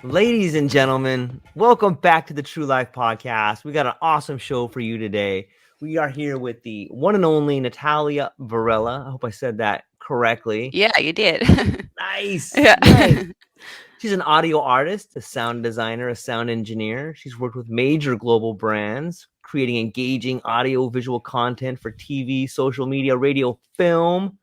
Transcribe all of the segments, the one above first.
Ladies and gentlemen, welcome back to the True Life podcast. We got an awesome show for you today. We are here with the one and only Natalia Varela. I hope I said that correctly. Yeah, you did. Nice. Yeah. Nice. She's an audio artist, a sound designer, a sound engineer. She's worked with major global brands, creating engaging audio visual content for TV, social media, radio, film.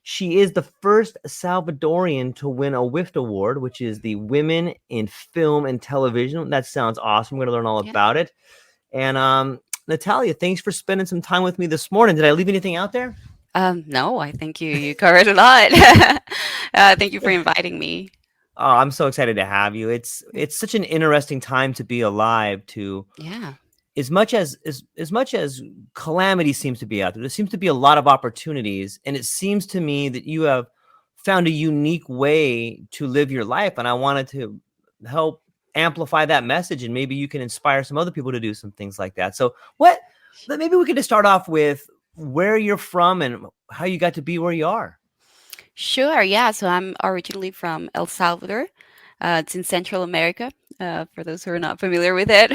She is the first Salvadorian to win a WIFT award, which is the Women in Film and Television. That sounds awesome. We're going to learn all Yeah. about it. And Natalia, thanks for spending some time with me this morning. Did I leave anything out there? No, I think you covered a lot. Thank you for inviting me. Oh, I'm so excited to have you. It's such an interesting time to be alive. To Yeah. as much as calamity seems to be out there, there seems to be a lot of opportunities, and it seems to me that you have found a unique way to live your life, and I wanted to help amplify that message, and maybe you can inspire some other people to do some things like that. So maybe we could just start off with where you're from and how you got to be where you are. Sure. Yeah. So I'm originally from El Salvador. It's in Central America, for those who are not familiar with it.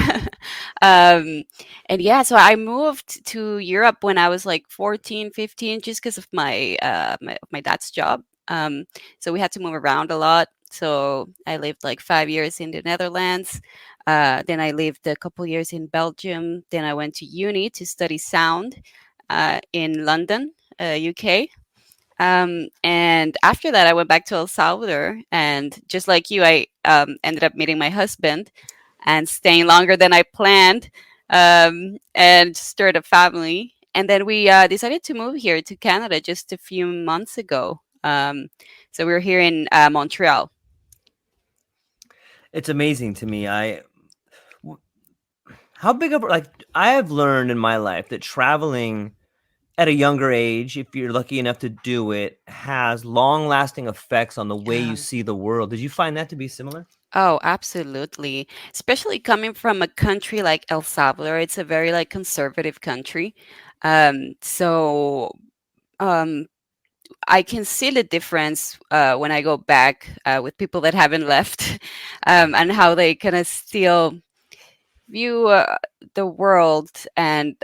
um, and yeah, so I moved to Europe when I was like 14, 15, just because of my dad's job. So we had to move around a lot. So I lived like 5 years in the Netherlands. Then I lived a couple years in Belgium. Then I went to uni to study sound in London, UK. And after that, I went back to El Salvador, and just like you, I ended up meeting my husband and staying longer than I planned, and started a family. And then we decided to move here to Canada just a few months ago. So we're here in Montreal. It's amazing to me. How big of like I have learned in my life that traveling at a younger age, if you're lucky enough to do it, has long lasting effects on the way you Um, see the world. Did you find that to be similar? oh, absolutely. Especially coming from a country like El Salvador, it's a very like conservative country. So um, I can see the difference when I go back with people that haven't left, and how they kind of still view the world. And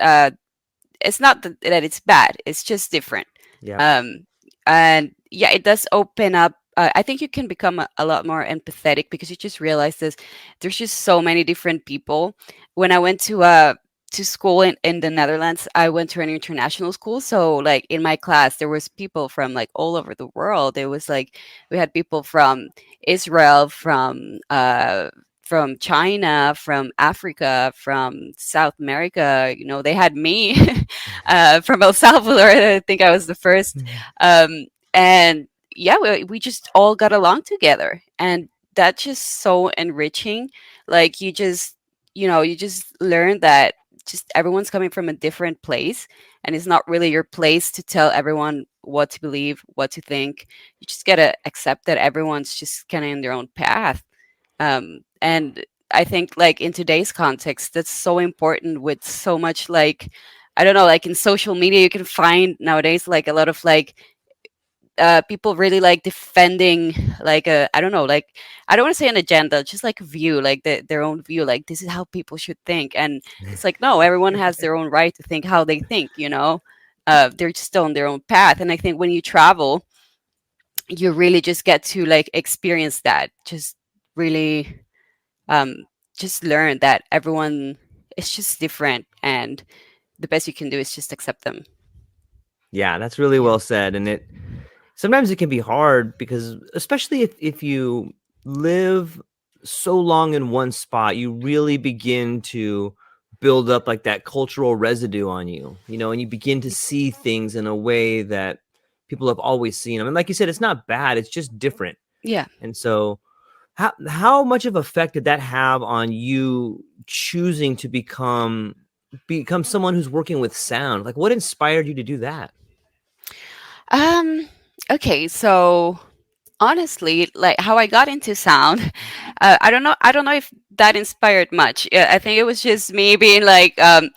it's not that it's bad; it's just different. Yeah. Um, and yeah, it does open up. I think you can become a lot more empathetic because you just realize this. There's just so many different people. When I went to school in the Netherlands, I went to an international school. So like in my class, there was people from like all over the world. It was like we had people from Israel, from China, from Africa, from South America. You know, they had me from El Salvador. I think I was the first. Mhm. And yeah, we just all got along together. And that's just so enriching. Like you just learn that just everyone's coming from a different place, and it's not really your place to tell everyone what to believe, what to think. You just gotta accept that everyone's just kind of in their own path. And I think like in today's context, that's so important with so much like I don't know, like in social media, you can find nowadays like a lot of like people really like defending like a I don't know, like I don't want to say an agenda, just like a view, like their own view, like this is how people should think. And it's like no, everyone has their own right to think how they think, you know. They're just on their own path. And I think when you travel, you really just get to like experience that, just really um just learn that everyone is just different, and the best you can do is just accept them. Yeah, that's really Yeah. well said. And it sometimes it can be hard because especially if you live so long in one spot, you really begin to build up like that cultural residue on you, and you begin to see things in a way that people have always seen them. And like you said, it's not bad, it's just different. Yeah. And so how much of effect did that have on you choosing to become someone who's working with sound? Like what inspired you to do that? um okay, so honestly, like how I got into sound, I don't know if that inspired much. I think it was just me being like a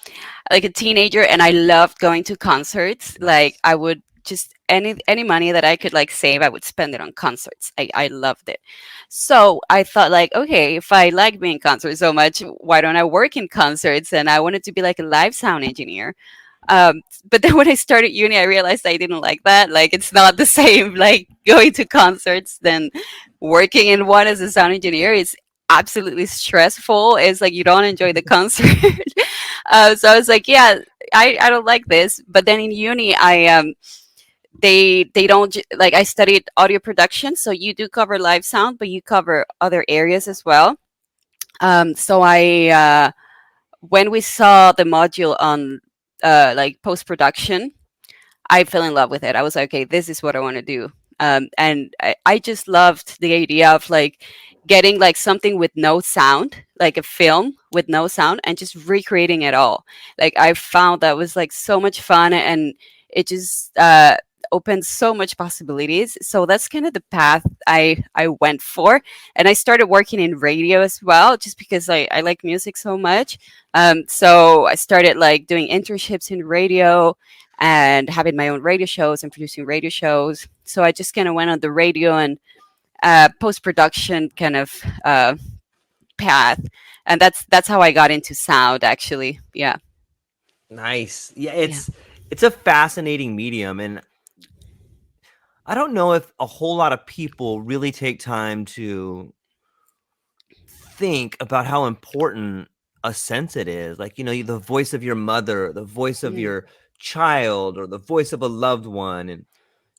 teenager, and I loved going to concerts. Like Nice. I would just any money that I could like save, I would spend it on concerts. I loved it. So I thought like, okay, if I like being in concerts so much, why don't I work in concerts? And I wanted to be like a live sound engineer. um, but then when I started uni, I realized I didn't like that. Like, it's not the same like going to concerts than working in one as a sound engineer. It's absolutely stressful. It's like you don't enjoy the concert. So I was like, yeah, I don't like this. But then in uni, they don't like, I studied audio production, so you do cover live sound, but you cover other areas as well. So I when we saw the module on like post production, I fell in love with it. I was like, okay, this is what I want to do. And I just loved the idea of like getting like something with no sound, like a film with no sound, and just recreating it all. Like, I found that was like so much fun, and it just opened so much possibilities. So that's kind of the path I went for. And I started working in radio as well, just because I like music so much. So I started like doing internships in radio and having my own radio shows and producing radio shows. So I just kind of went on the radio and post production kind of path, and that's how I got into sound. Actually, yeah, Nice. Yeah, yeah, it's a fascinating medium, and I don't know if a whole lot of people really take time to think about how important a sense it is. Like, the voice of your mother, the voice of mm, your child, or the voice of a loved one, and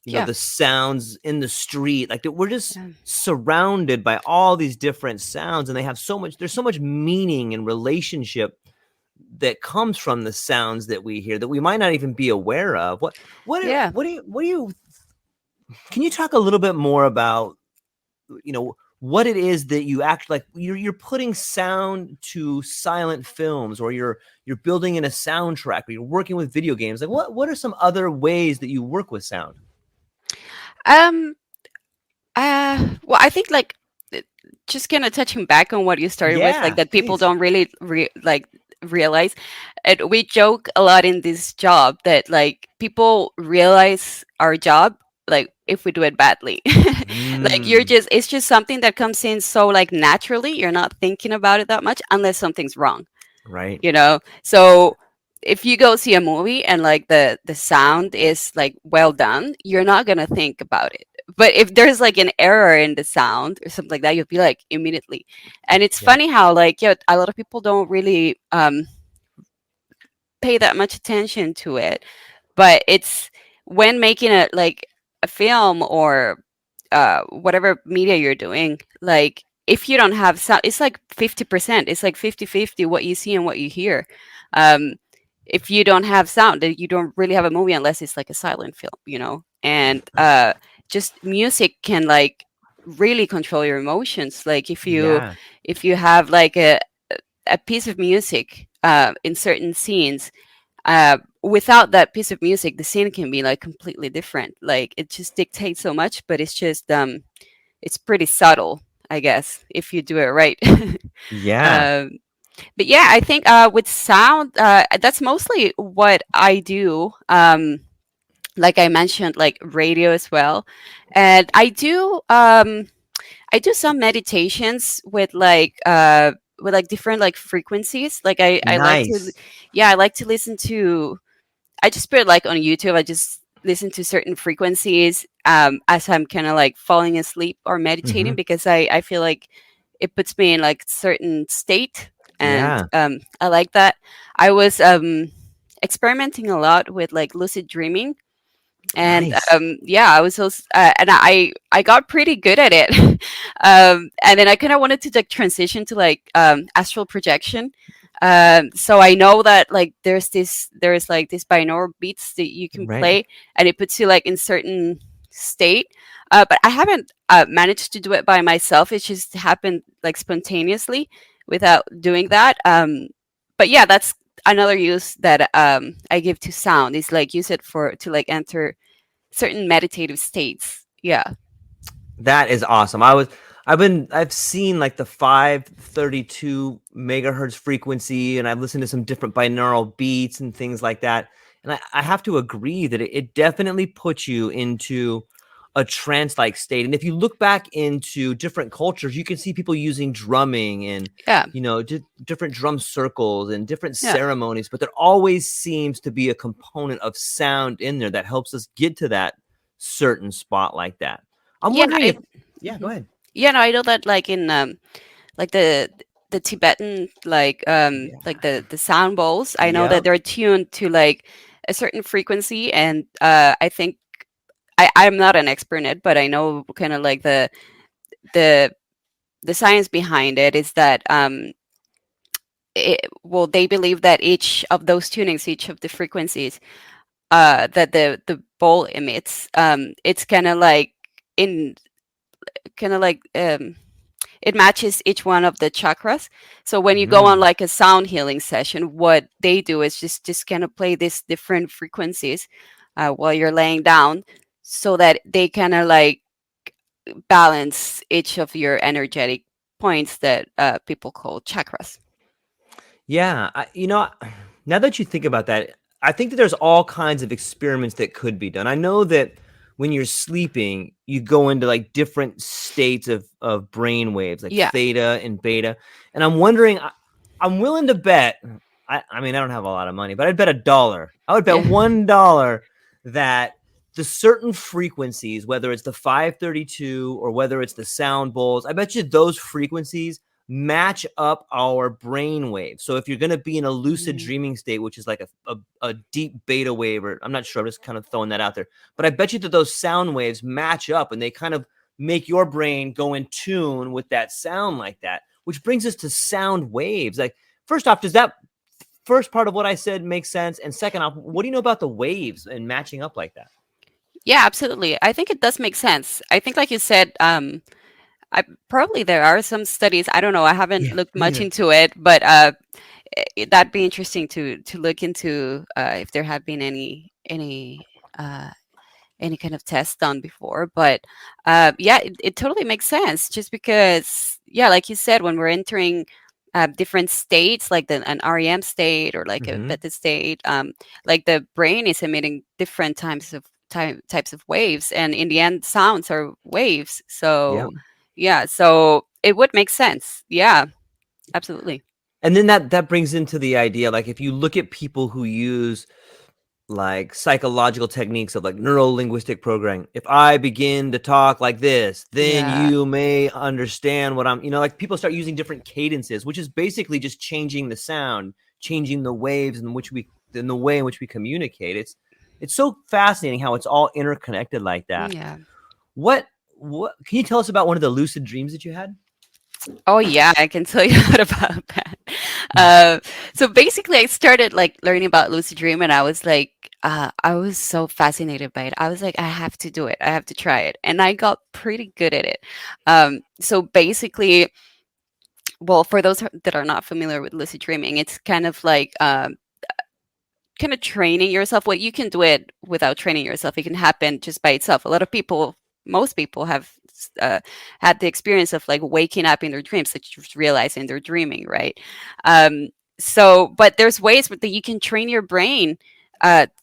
yeah, the sounds in the street. Like, that we're just yeah, surrounded by all these different sounds, and there's so much meaning and relationship that comes from the sounds that we hear that we might not even be aware of. yeah. What do you can you talk a little bit more about, what it is that you act like you're putting sound to silent films, or you're building in a soundtrack, or you're working with video games. Like, what are some other ways that you work with sound? Um, well, I think like uh, just kind of touching back on what you started with, like Yeah, that people please. don't really like realize. And we joke a lot in this job that like people realize our job like if we do it badly. Like, Mm, it's just something that comes in so like naturally. You're not thinking about it that much unless something's wrong, right. so if you go see a movie and like the sound is like well done, you're not gonna think about it. But if there's like an error in the sound or something like that, you'll be like immediately. And it's Yeah. funny how like, yeah, a lot of people don't really pay that much attention to it. But it's when making a film or whatever media you're doing, like if you don't have sound, it's like 50%, it's like 50-50 what you see and what you hear. um if you don't have sound, then you don't really have a movie unless it's like a silent film, and just music can like really control your emotions. Like, Yeah. if you have like a piece of music in certain scenes, without that piece of music, the scene can be like completely different. Like, it just dictates so much, but it's just it's pretty subtle, I guess, if you do it right. Yeah. um, but yeah, I think with sound, that's mostly what I do. Like I mentioned, like radio as well, and I do some meditations with like different like frequencies. Like I like to, Nice. yeah, I like to listen to. I just put it like on YouTube. I just listen to certain frequencies as I'm kind of like falling asleep or meditating, Hmm. because I feel like it puts me in like certain state, and Yeah. I like that. I was experimenting a lot with like lucid dreaming, and Nice. yeah, I was also and I got pretty good at it. And then I kind of wanted to like transition to like astral projection. So I know that like there's like this binaural beats that you can Right. play, and it puts you like in certain state. But I haven't managed to do it by myself. It just happened like spontaneously without doing that. But yeah, that's another use that I give to sound, is like use it for to like enter certain meditative states. Yeah. That is awesome. I've seen like the 532 megahertz frequency, and I've listened to some different binaural beats and things like that. And I have to agree that it definitely puts you into a trance like state. And if you look back into different cultures, you can see people using drumming and, Yeah. different drum circles and different Yeah. ceremonies, but there always seems to be a component of sound in there that helps us get to that certain spot like that. I'm Yeah. wondering if, yeah, go Mhm. ahead. Yeah, no, I know that like in like the Tibetan like Yeah. the sound bowls. I know that Yep. they're tuned to like a certain frequency, and I think I'm not an expert in it, but I know kind of like the the science behind it is that well, they believe that each of those tunings, each of the frequencies that the bowl emits, it's kind of like in kind of like it matches each one of the chakras. So when you go on Mhm. like a sound healing session, what they do is just kind of play these different frequencies while you're laying down, so that they kind of like balance each of your energetic points that people call chakras. Yeah, now that you think about that, I think that there's all kinds of experiments that could be done. I know that when you're sleeping, you go into like different states of brain waves, like Yeah. theta and beta. And I'm wondering, I'm willing to bet. I mean, I don't have a lot of money, but I'd bet $1. I would bet Yeah. $1 that the certain frequencies, whether it's the 532 or whether it's the sound bowls, I bet you those frequencies match up our brain waves. So if you're going to be in a lucid Mm. dreaming state, which is like a deep beta wave, or I'm not sure, I'm just kind of throwing that out there. But I bet you that those sound waves match up and they kind of make your brain go in tune with that sound like that, which brings us to sound waves. Like, first off, does that first part of what I said make sense? And second off, what do you know about the waves and matching up like that? Yeah, absolutely. I think it does make sense. I think, like you said, I probably there are some studies. I don't know. I haven't Yeah, looked me much neither. into it, but that'd be interesting to look into if there have been any kind of test done before. But yeah, it totally makes sense. Just because, yeah, like you said, when we're entering different states, like an REM state or like a Mm-hmm. beta state, like the brain is emitting different types of waves, and in the end, sounds are waves. Yeah. So yeah, so it would make sense. Yeah, absolutely. And then that brings into the idea, like if you look at people who use like psychological techniques of like neuro linguistic programming. If I begin to talk like this, then Yeah. you may understand what like people start using different cadences, which is basically just changing the sound, changing the waves in the way in which we communicate. It's so fascinating how it's all interconnected like that. Yeah. What what can you tell us about one of the lucid dreams that you had? Oh yeah, I can tell you a lot about that. Uh, so basically, I started like learning about lucid dream, and I was like, I was so fascinated by it. I was like, I have to do it. I have to try it, and I got pretty good at it. So basically, well, for those that are not familiar with lucid dreaming, it's kind of like kind of training yourself. Well, you can do it without training yourself. It can happen just by itself. A lot of people, most people have uh, had the experience of like waking up in their dreams, that just realizing they're dreaming, right? Um, so, but there's ways that you can train your brain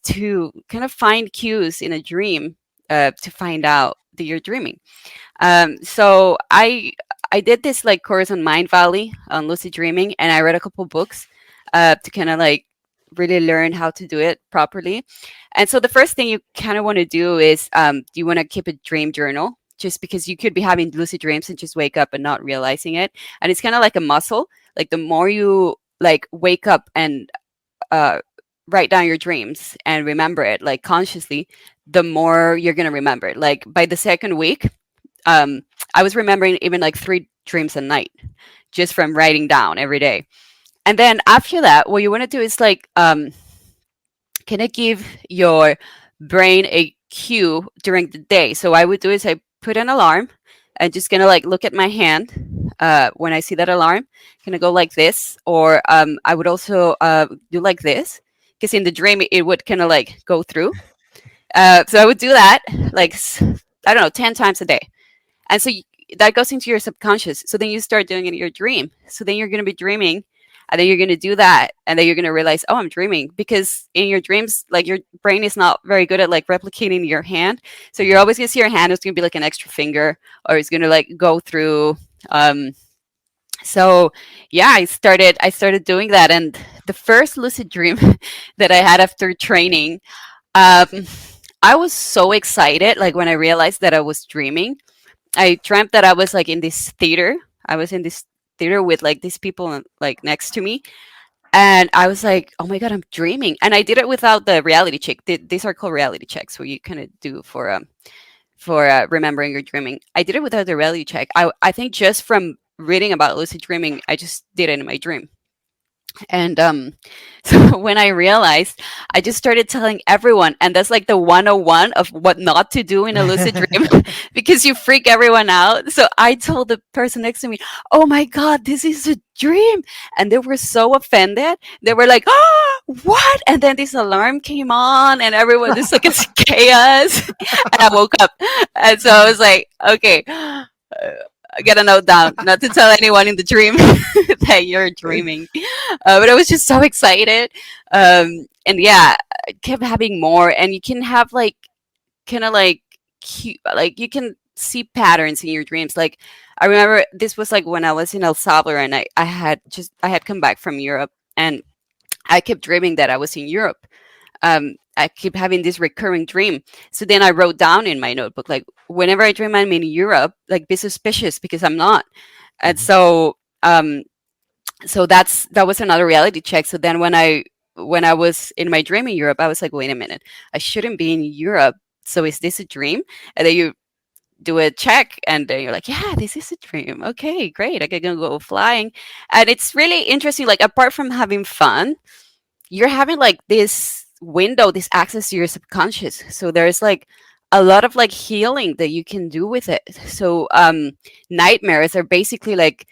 to kind of find cues in a dream to find out that you're dreaming. So I did this like course on Mind Valley on lucid dreaming, and I read a couple books to kind of like really learn how to do it properly. And so the first thing you kind of want to do is you want to keep a dream journal, just because you could be having lucid dreams and just wake up and not realizing it. And it's kind of like a muscle. Like the more you like wake up and uh, write down your dreams and remember it like consciously, the more you're gonna remember it. Like by the second week, um, I was remembering even like 3 dreams a night just from writing down every day. And then after that, what you want to do is like kind of give your brain a cue during the day. So I would do is I put an alarm and just gonna like look at my hand when I see that alarm, gonna go like this, or I would also do like this, because in the dream it would kind of like go through. So I would do that like I don't know 10 times a day, and so that goes into your subconscious. So then you start doing it in your dream. So then you're going to be dreaming and then you're going to do that, and then you're going to realize, oh, I'm dreaming, because in your dreams, like, your brain is not very good at like replicating your hand, so you're Mhm. always going to see your hand, it's going to be like an extra finger, or it's going to like go through. So yeah, I started doing that, and the first lucid dream that I had after training, um, I was so excited. Like, when I realized that I was dreaming, I dreamt that I was like in this theater. I was in this theater with like these people like next to me, and I was like, "Oh my god, I'm dreaming!" And I did it without the reality check. These are called reality checks, where you kind of do for remembering your dreaming. I did it without the reality check. I think just from reading about lucid dreaming, I just did it in my dream. And so when I realized, I just started telling everyone, and that's like the 101 of what not to do in a lucid dream, because you freak everyone out. So I told the person next to me, "Oh my god, this is a dream!" And they were so offended. They were like, "Oh, what?" And then this alarm came on, and everyone just like it's chaos. And I woke up, and so I was like, "Okay." I gotta note down not to tell anyone in the dream that you're dreaming. But I was just so excited. And yeah, I kept having more, and you can have like kind of like like you can see patterns in your dreams. Like, I remember this was like when I was in El Salvador, and I had come back from Europe, and I kept dreaming that I was in Europe. I keep having this recurring dream. So then I wrote down in my notebook, like, whenever I dream I'm in Europe, like, be suspicious, because I'm not. And Mhm. so that was another reality check. So then when I was in my dream in Europe, I was like, wait a minute, I shouldn't be in Europe. So is this a dream? And then you do a check, and then you're like, yeah, this is a dream. Okay, great. I can go flying. And it's really interesting. Like, apart from having fun, you're having like this window, this access to your subconscious. So there's like a lot of like healing that you can do with it. So nightmares are basically like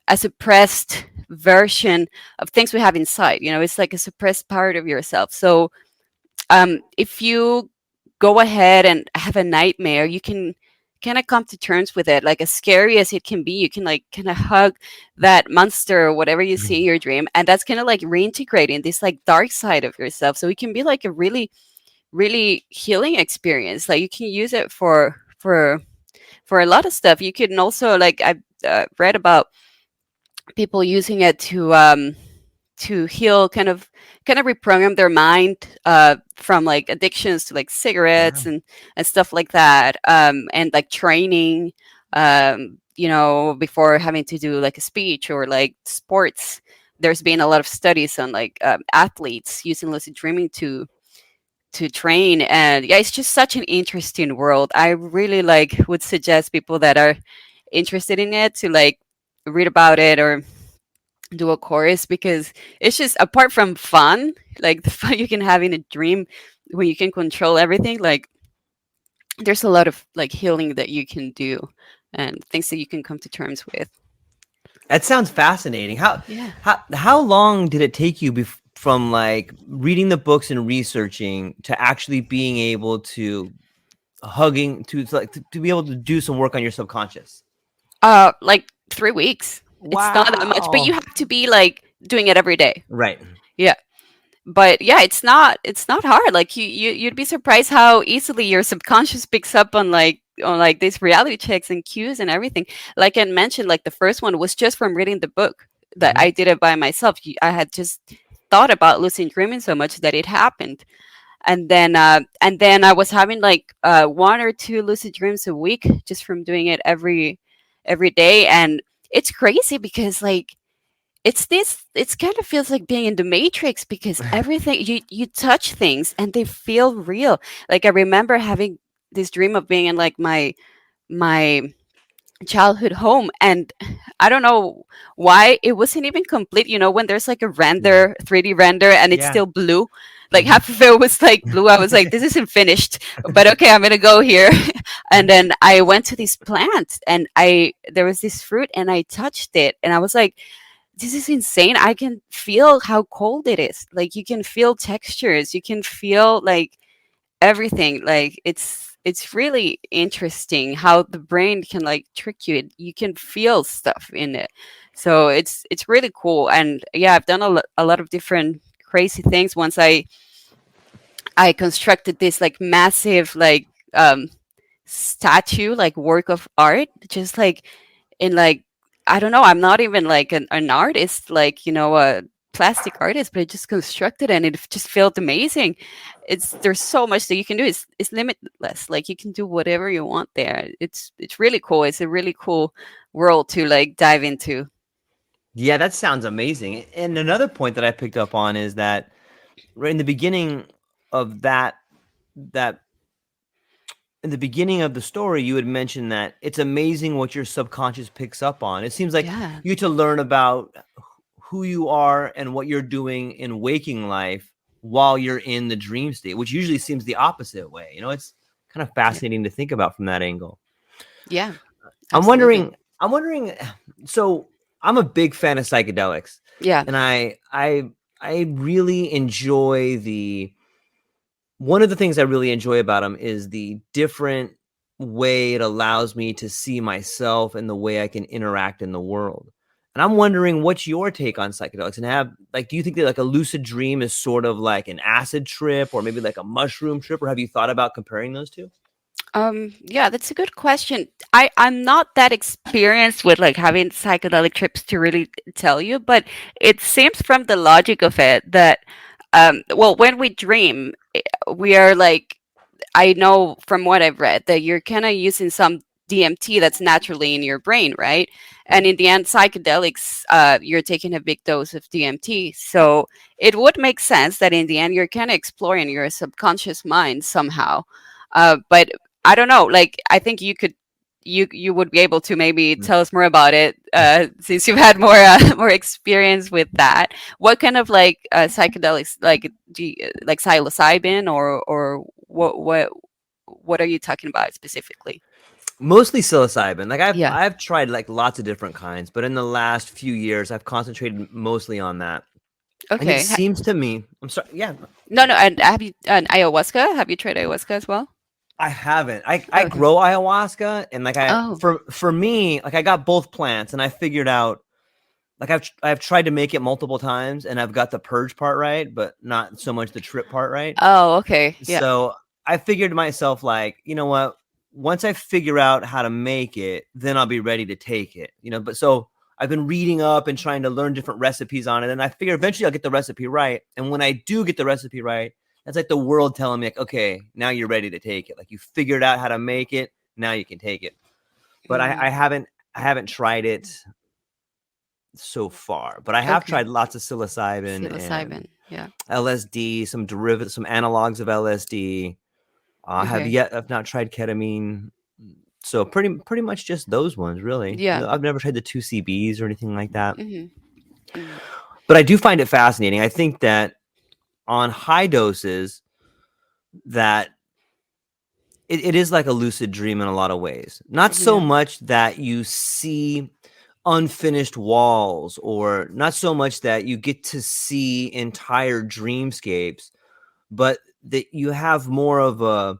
a suppressed version of things we have inside. It's like a suppressed part of yourself. So if you go ahead and have a nightmare, you can kind of come to terms with it. Like, as scary as it can be, you can like kind of hug that monster or whatever you see in your dream, and that's kind of like reintegrating this like dark side of yourself. So it can be like a really, really healing experience. Like, you can use it for a lot of stuff. You can also, like, I've read about people using it to heal, kind of reprogram their mind from like addictions to like cigarettes Wow. and stuff like that, and like training, before having to do like a speech or like sports. There's been a lot of studies on like athletes using lucid dreaming to train. And yeah, it's just such an interesting world. I really like would suggest people that are interested in it to like read about it or do a course, because it's just, apart from fun, like the fun you can have in a dream when you can control everything, like, there's a lot of like healing that you can do and things that you can come to terms with. That sounds fascinating. How Yeah. how how long did it take you from like reading the books and researching to actually being able to hugging to be able to do some work on your subconscious? Like 3 weeks. It's not that much, but Wow. you have to be like doing it every day. Right. Yeah. But yeah, it's not hard. Like, you'd be surprised how easily your subconscious picks up on like these reality checks and cues and everything. Like I mentioned, like the first one was just from reading the book, that Mhm. I did it by myself. I had just thought about lucid dreaming so much that it happened. And then I was having like one or two lucid dreams a week, just from doing it every day. And it's crazy, because like, it's kind of feels like being in the matrix, because everything you touch things and they feel real. Like, I remember having this dream of being in like my childhood home, and I don't know why it wasn't even complete. When there's like a Mhm. 3D render, and it's Yeah. still blue, like Mhm. half of it was like blue. I was like, this isn't finished, but okay, I'm gonna go here. And then I went to this plant, and I there was this fruit, and I touched it, and I was like, this is insane. I can feel how cold it is. Like, you can feel textures, you can feel like everything. Like, it's really interesting how the brain can like trick you. You can feel stuff in it. So it's really cool. And yeah, I've done a lot of different crazy things. Once I constructed this like massive like statue, like work of art, just like in like, I don't know, I'm not even like an artist, like, you know, a plastic artist, but I just constructed it and it just felt amazing. It's There's so much that you can do. It's limitless. Like you can do whatever you want there. It's really cool. It's a really cool world to like dive into. Yeah, that sounds amazing. And another point that I picked up on is that right in the beginning of that in the beginning of the story, you had mentioned that it's amazing what your subconscious picks up on. It seems like Yeah. you get to learn about who you are and what you're doing in waking life while you're in the dream state, which usually seems the opposite way. It's kind of Yeah. fascinating to think about from that angle. Yeah. I'm Absolutely. wondering, I'm wondering, so I'm a big fan of psychedelics, Yeah. and I really enjoy the one of the things I really enjoy about them is the different way it allows me to see myself and the way I can interact in the world. And I'm wondering what's your take on psychedelics and do you think that like a lucid dream is sort of like an acid trip or maybe like a mushroom trip, or have you thought about comparing those two? Yeah, that's a good question. I'm not that experienced with like having psychedelic trips to really tell you, but it seems from the logic of it that, well, when we dream, we are like, I know from what I've read that you're kind of using some DMT that's naturally in your brain, right? And in the end, psychedelics, you're taking a big dose of DMT. So it would make sense that in the end, you're kind of exploring your subconscious mind somehow. But I don't know. Like, I think you would be able to maybe Mm. tell us more about it, since you've had more more experience with that. What kind of like psychedelics, like like psilocybin, or what are you talking about specifically? Mostly psilocybin. Like Yeah. I've tried like lots of different kinds, but in the last few years I've concentrated mostly on that. And it Okay. seems to me, I'm sorry, yeah, No, no. And have you ayahuasca? Have you tried ayahuasca as well? I haven't. I Okay. grow ayahuasca and like I Oh. for me, like I got both plants and I figured out like I've tried to make it multiple times and I've got the purge part right, but not so much the trip part right. Oh. Okay. Yeah. So I figured to myself, like, you know what? Once I figure out how to make it, then I'll be ready to take it. But so I've been reading up and trying to learn different recipes on it. And I figure eventually I'll get the recipe right. And when I do get the recipe right, that's like the world telling me, like, okay, now you're ready to take it. Like you figured out how to make it. Now you can take it. But Hmm. I haven't tried it so far. But I have Okay. tried lots of psilocybin and Psilocybin. Yeah. LSD, some derivatives, some analogs of LSD. Okay. I've not tried ketamine. So pretty much just those ones, really. Yeah. I've never tried the 2CBs or anything like that. Hmm. Hmm. But I do find it fascinating. I think that on high doses, that it is like a lucid dream in a lot of ways. Not so Yeah. much that you see unfinished walls, or not so much that you get to see entire dreamscapes, but that you have more of a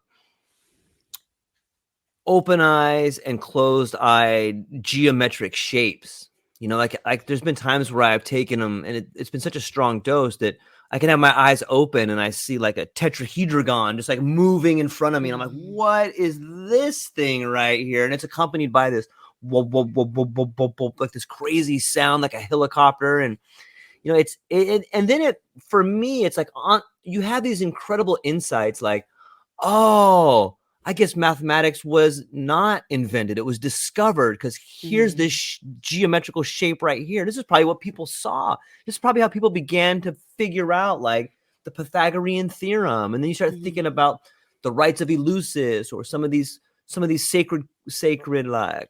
open eyes and closed eyed geometric shapes. Like there's been times where I've taken them and it's been such a strong dose that I can have my eyes open and I see like a tetrahedron just like moving in front of me. And I'm like, Hmm. what is this thing right here? And it's accompanied by this whoa, whoa, whoa, whoa, whoa, whoa, whoa, like this crazy sound, like a helicopter. And and then for me, it's like you have these incredible insights, like, oh, I guess mathematics was not invented. It was discovered because here's this Hmm. geometrical shape right here. This is probably what people saw. This is probably how people began to figure out like the Pythagorean theorem. And then you start thinking Hmm. about the rites of Eleusis or some of these sacred like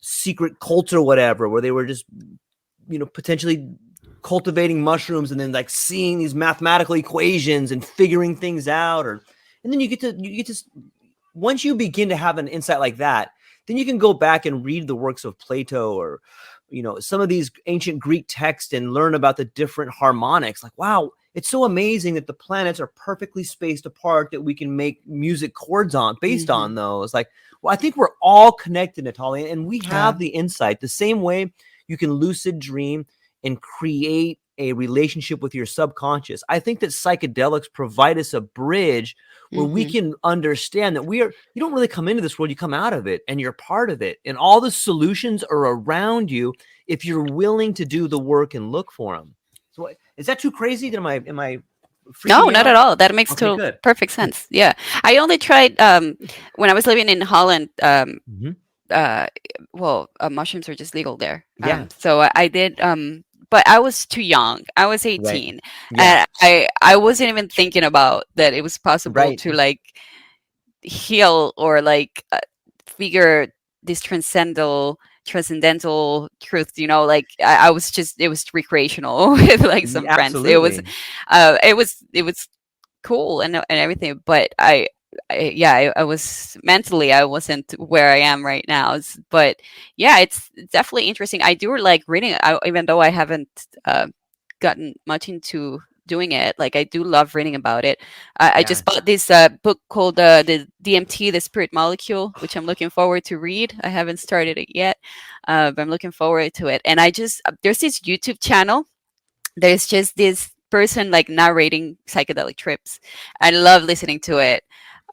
secret cults or whatever, where they were just potentially cultivating mushrooms and then like seeing these mathematical equations and figuring things out. Or and then you get to once you begin to have an insight like that, then you can go back and read the works of Plato or some of these ancient Greek texts and learn about the different harmonics. Like, wow, it's so amazing that the planets are perfectly spaced apart, that we can make music chords on based Hmm. on those. Like, well, I think we're all connected, Natalia, and we Yeah. have the insight the same way you can lucid dream and create a relationship with your subconscious. I think that psychedelics provide us a bridge where we Hmm. can understand that you don't really come into this world, you come out of it and you're part of it. And all the solutions are around you if you're willing to do the work and look for them. So is that too crazy? Am I freaking No, you not at out? all. That makes Okay, total good. perfect sense. Yeah, I only tried when I was living in Holland. Mm-hmm. Uh, well, mushrooms are just legal there. Yeah. So I did. But I was too young. I was Right. 18, Yeah. and I wasn't even thinking about that it was possible Right. to like heal or like figure this transcendental truth, like I was just, it was recreational with like some friends. It was Absolutely. it was cool and everything, but yeah, I was mentally, I wasn't where I am right now. But yeah, it's definitely interesting. I do like reading, even though I haven't gotten much into doing it. Like I do love reading about it. I Yeah. just bought this book called the DMT, the Spirit Molecule, which I'm looking forward to read. I haven't started it yet, but I'm looking forward to it. And I just there's this YouTube channel. There's just this person like narrating psychedelic trips. I love listening to it.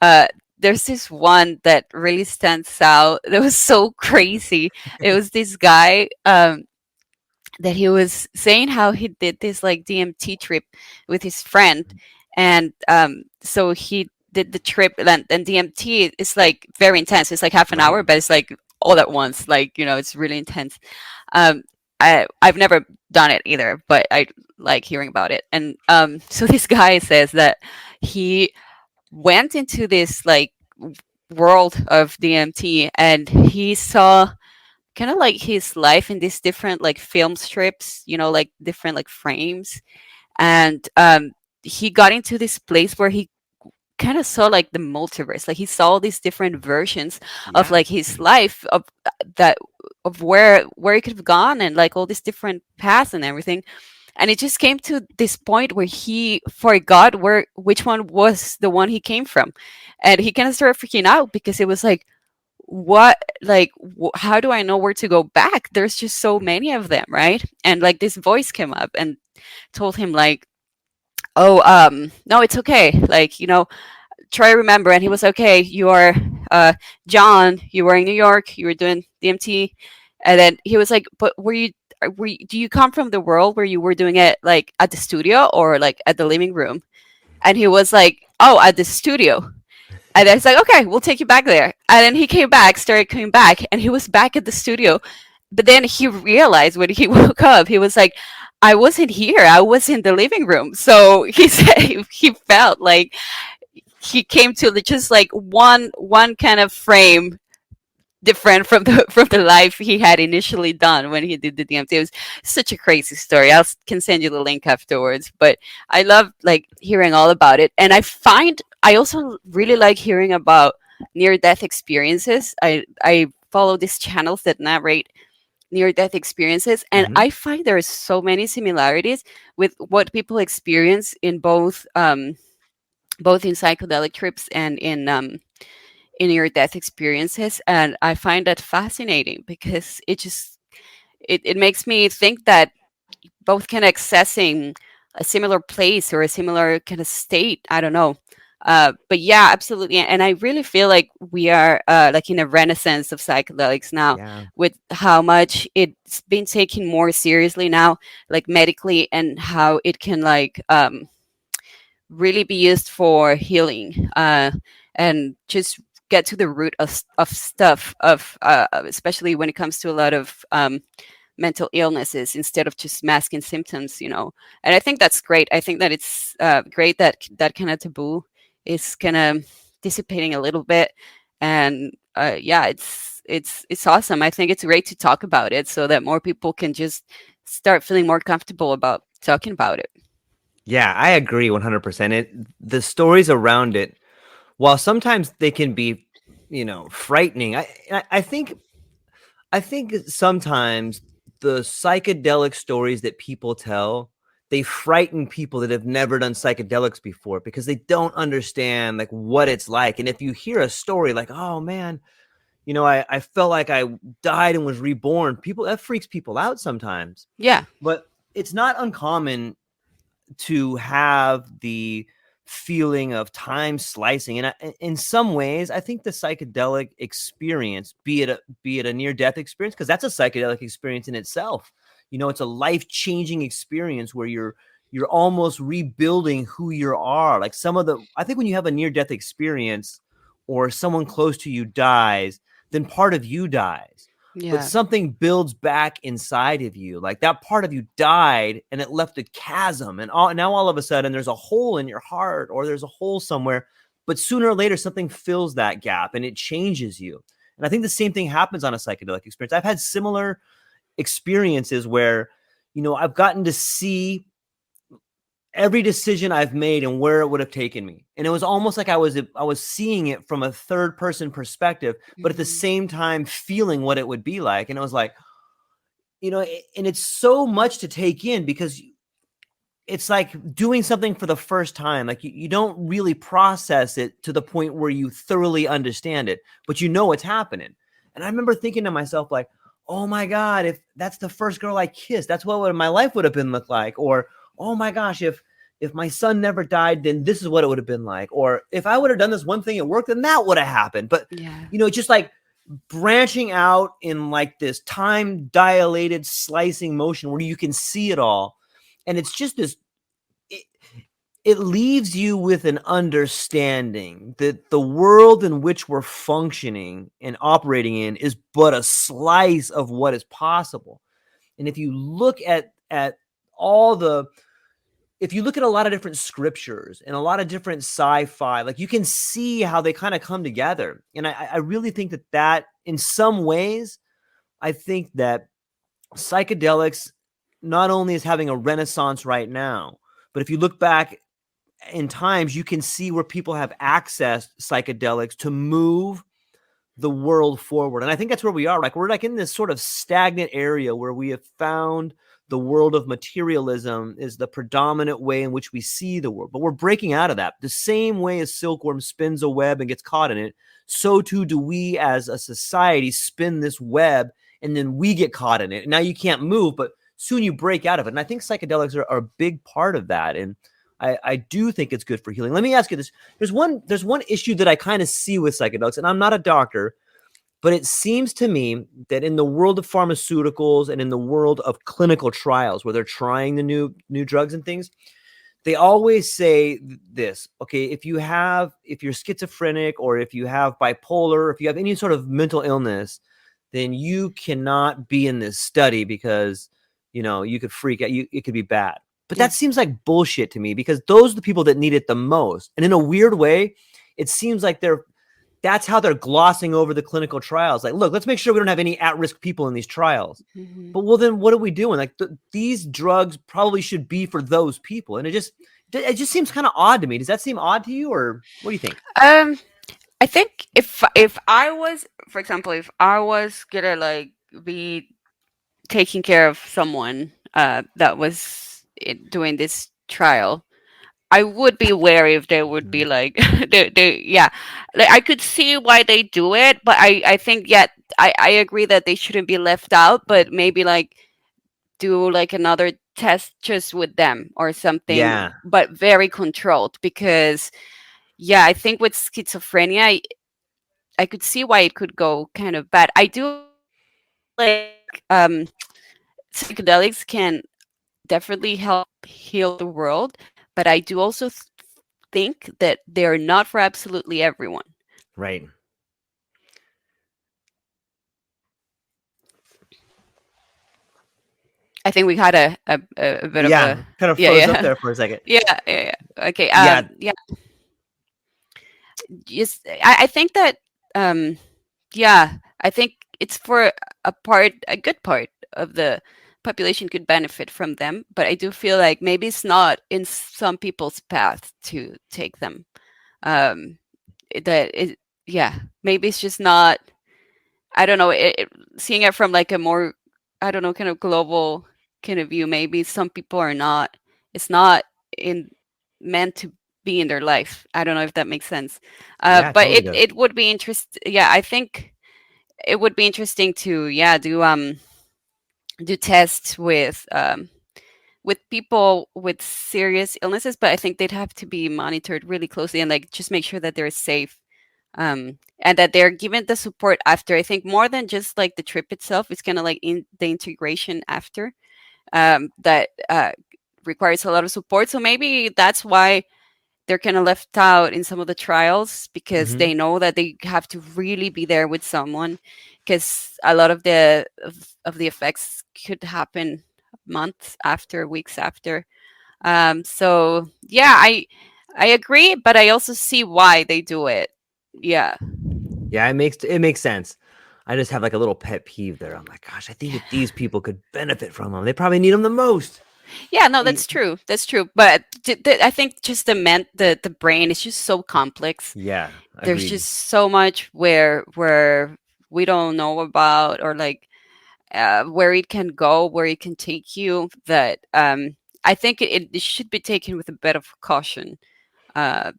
Uh, there's this one that really stands out. That was so crazy. It was this guy. That he was saying how he did this like DMT trip with his friend, and so he did the trip, and DMT is like very intense. It's like half an Right. hour, but it's like all at once. Like it's really intense. Um, I've never done it either, but I like hearing about it. And so this guy says that he went into this like world of DMT, and he saw kind of like his life in these different like film strips, like different like frames. And he got into this place where he kind of saw like the multiverse. Like he saw all these different versions of Yeah. like his life, of that, of where he could have gone, and like all these different paths and everything. And it just came to this point where he forgot which one was the one he came from. And he kind of started freaking out because it was like, what, like how do I know where to go back? There's just so many of them, right? And like this voice came up and told him like, oh, no, it's okay, like, try to remember. And he was, okay, you are uh John, you were in New York, you were doing DMT. And then he was like, but do you come from the world where you were doing it like at the studio or like at the living room? And he was like, oh, at the studio. And then it's like, okay, we'll take you back there. And then he came back, started coming back, and he was back at the studio. But then he realized when he woke up, he was like, I wasn't here. I was in the living room. So he said he felt like he came to just like one kind of frame different from the from the life he had initially done when he did the DMT. It was such a crazy story. Can send you the link afterwards. But I love like hearing all about it, and I also really like hearing about near death experiences. I follow these channels that narrate near death experiences, and Mm-hmm. I find there are so many similarities with what people experience in both in psychedelic trips and in your death experiences. And I find that fascinating because it makes me think that both can accessing a similar place or a similar kind of state. I don't know. But yeah, absolutely. And I really feel like we are like in a renaissance of psychedelics now, Yeah. with how much it's been taken more seriously now, like medically, and how it can like really be used for healing, and just get to the root of stuff, of especially when it comes to a lot of mental illnesses, instead of just masking symptoms. And I think that's great. I think that it's great that that kind of taboo is kind of dissipating a little bit. And yeah, it's awesome. I think it's great to talk about it so that more people can just start feeling more comfortable about talking about it. Yeah, I agree 100%. The stories around it, while sometimes they can be, frightening. I think sometimes the psychedelic stories that people tell, they frighten people that have never done psychedelics before because they don't understand like what it's like. And if you hear a story like, oh man, I felt like I died and was reborn. People, that freaks people out sometimes. Yeah. But it's not uncommon to have the feeling of time slicing, and in some ways I think the psychedelic experience, be it a near death experience, because that's a psychedelic experience in itself. It's a life-changing experience where you're almost rebuilding who you are. Like, I think when you have a near death experience or someone close to you dies, then part of you dies, but Yeah. something builds back inside of you. Like, that part of you died and it left a chasm, and now all of a sudden there's a hole in your heart, or there's a hole somewhere, but sooner or later something fills that gap and it changes you. And I think the same thing happens on a psychedelic experience. I've had similar experiences where I've gotten to see every decision I've made and where it would have taken me. And it was almost like I was seeing it from a third person perspective, but at the Hmm. same time feeling what it would be like. And it was like, and it's so much to take in, because it's like doing something for the first time. Like, you don't really process it to the point where you thoroughly understand it, but what's happening. And I remember thinking to myself, like, oh my God, if that's the first girl I kissed, that's what my life would have been look like. Or, oh my gosh, if my son never died, then this is what it would have been like. Or if I would have done this one thing at work, then that would have happened. But Yeah. just like branching out in like this time dilated slicing motion where you can see it all. And it's just this, it, it leaves you with an understanding that the world in which we're functioning and operating in is but a slice of what is possible. And if you look at all the if you look at a lot of different scriptures and a lot of different sci-fi, like, you can see how they kind of come together. And I really think that in some ways, I think that psychedelics not only is having a renaissance right now, but if you look back in times, you can see where people have accessed psychedelics to move the world forward. And I think that's where we are. Like, we're like in this sort of stagnant area where we have found the world of materialism is the predominant way in which we see the world. But we're breaking out of that. The same way as silkworm spins a web and gets caught in it, so too do we as a society spin this web, and then we get caught in it. And now you can't move, but soon you break out of it. And I think psychedelics are a big part of that. And I do think it's good for healing. Let me ask you this. There's one issue that I kind of see with psychedelics, and I'm not a doctor, but it seems to me that in the world of pharmaceuticals and in the world of clinical trials where they're trying the new drugs and things, they always say this: okay, if you're schizophrenic, or if you have bipolar, if you have any sort of mental illness, then you cannot be in this study because you could freak out, it could be bad. But Yeah. that seems like bullshit to me, because those are the people that need it the most. And in a weird way, it seems like that's how they're glossing over the clinical trials. Like, look, let's make sure we don't have any at-risk people in these trials. Hmm. But, well, then what are we doing? Like, these drugs probably should be for those people. And it just seems kind of odd to me. Does that seem odd to you, or what do you think? Um, I think if I was, for example, if I was gonna like be taking care of someone that was doing this trial, I would be wary if they would be Mhm. like, yeah, like I could see why they do it, but I think, yeah, I agree that they shouldn't be left out, but maybe like do like another test just with them or something, Yeah. but very controlled, because yeah, I think with schizophrenia, I could see why it could go kind of bad. I do also think like psychedelics can definitely help heal the world, but I do also think that they're not for absolutely everyone. Right. I think we had a bit of Yeah. a, Kind of yeah, froze up yeah. there for a second. Yeah, yeah, yeah. Okay. Yeah. Yeah. Just I think that um yeah, I think it's for a good part of the population could benefit from them, but I do feel like maybe it's not in some people's path to take them. Um that it Yeah, maybe it's just not. I don't know, seeing it from like a more, I don't know, kind of global kind of view, maybe some people are not, it's not in meant to be in their life. I don't know if that makes sense. Yeah, it But totally does. it would be interesting. Yeah, I think it would be interesting to, yeah, do tests with people with serious illnesses, but I think they'd have to be monitored really closely and like just make sure that they're safe, and that they're given the support after. I think more than just like the trip itself, it's kind of like in the integration after, that requires a lot of support. So maybe that's why they're kind of left out in some of the trials, because Hmm. they know that they have to really be there with someone, because a lot of the effects could happen months after, weeks after. So yeah, I agree, but I also see why they do it. Yeah. Yeah, it makes sense. I just have like a little pet peeve there. I'm like, gosh, I think that these people could benefit from them. They probably need them the most. Yeah, no, Y- that's true. That's true. But I think just the brain is just so complex. Yeah, There's agreed. just so much where we don't know about, or like where it can go, where it can take you, that I think it should be taken with a bit of caution,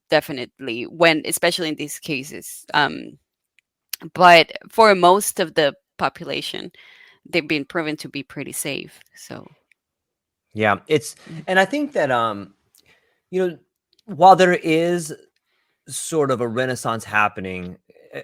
definitely, when, especially in these cases. But for most of the population, they've been proven to be pretty safe. So Yeah, yeah. and I think that you know, while there is sort of a renaissance happening,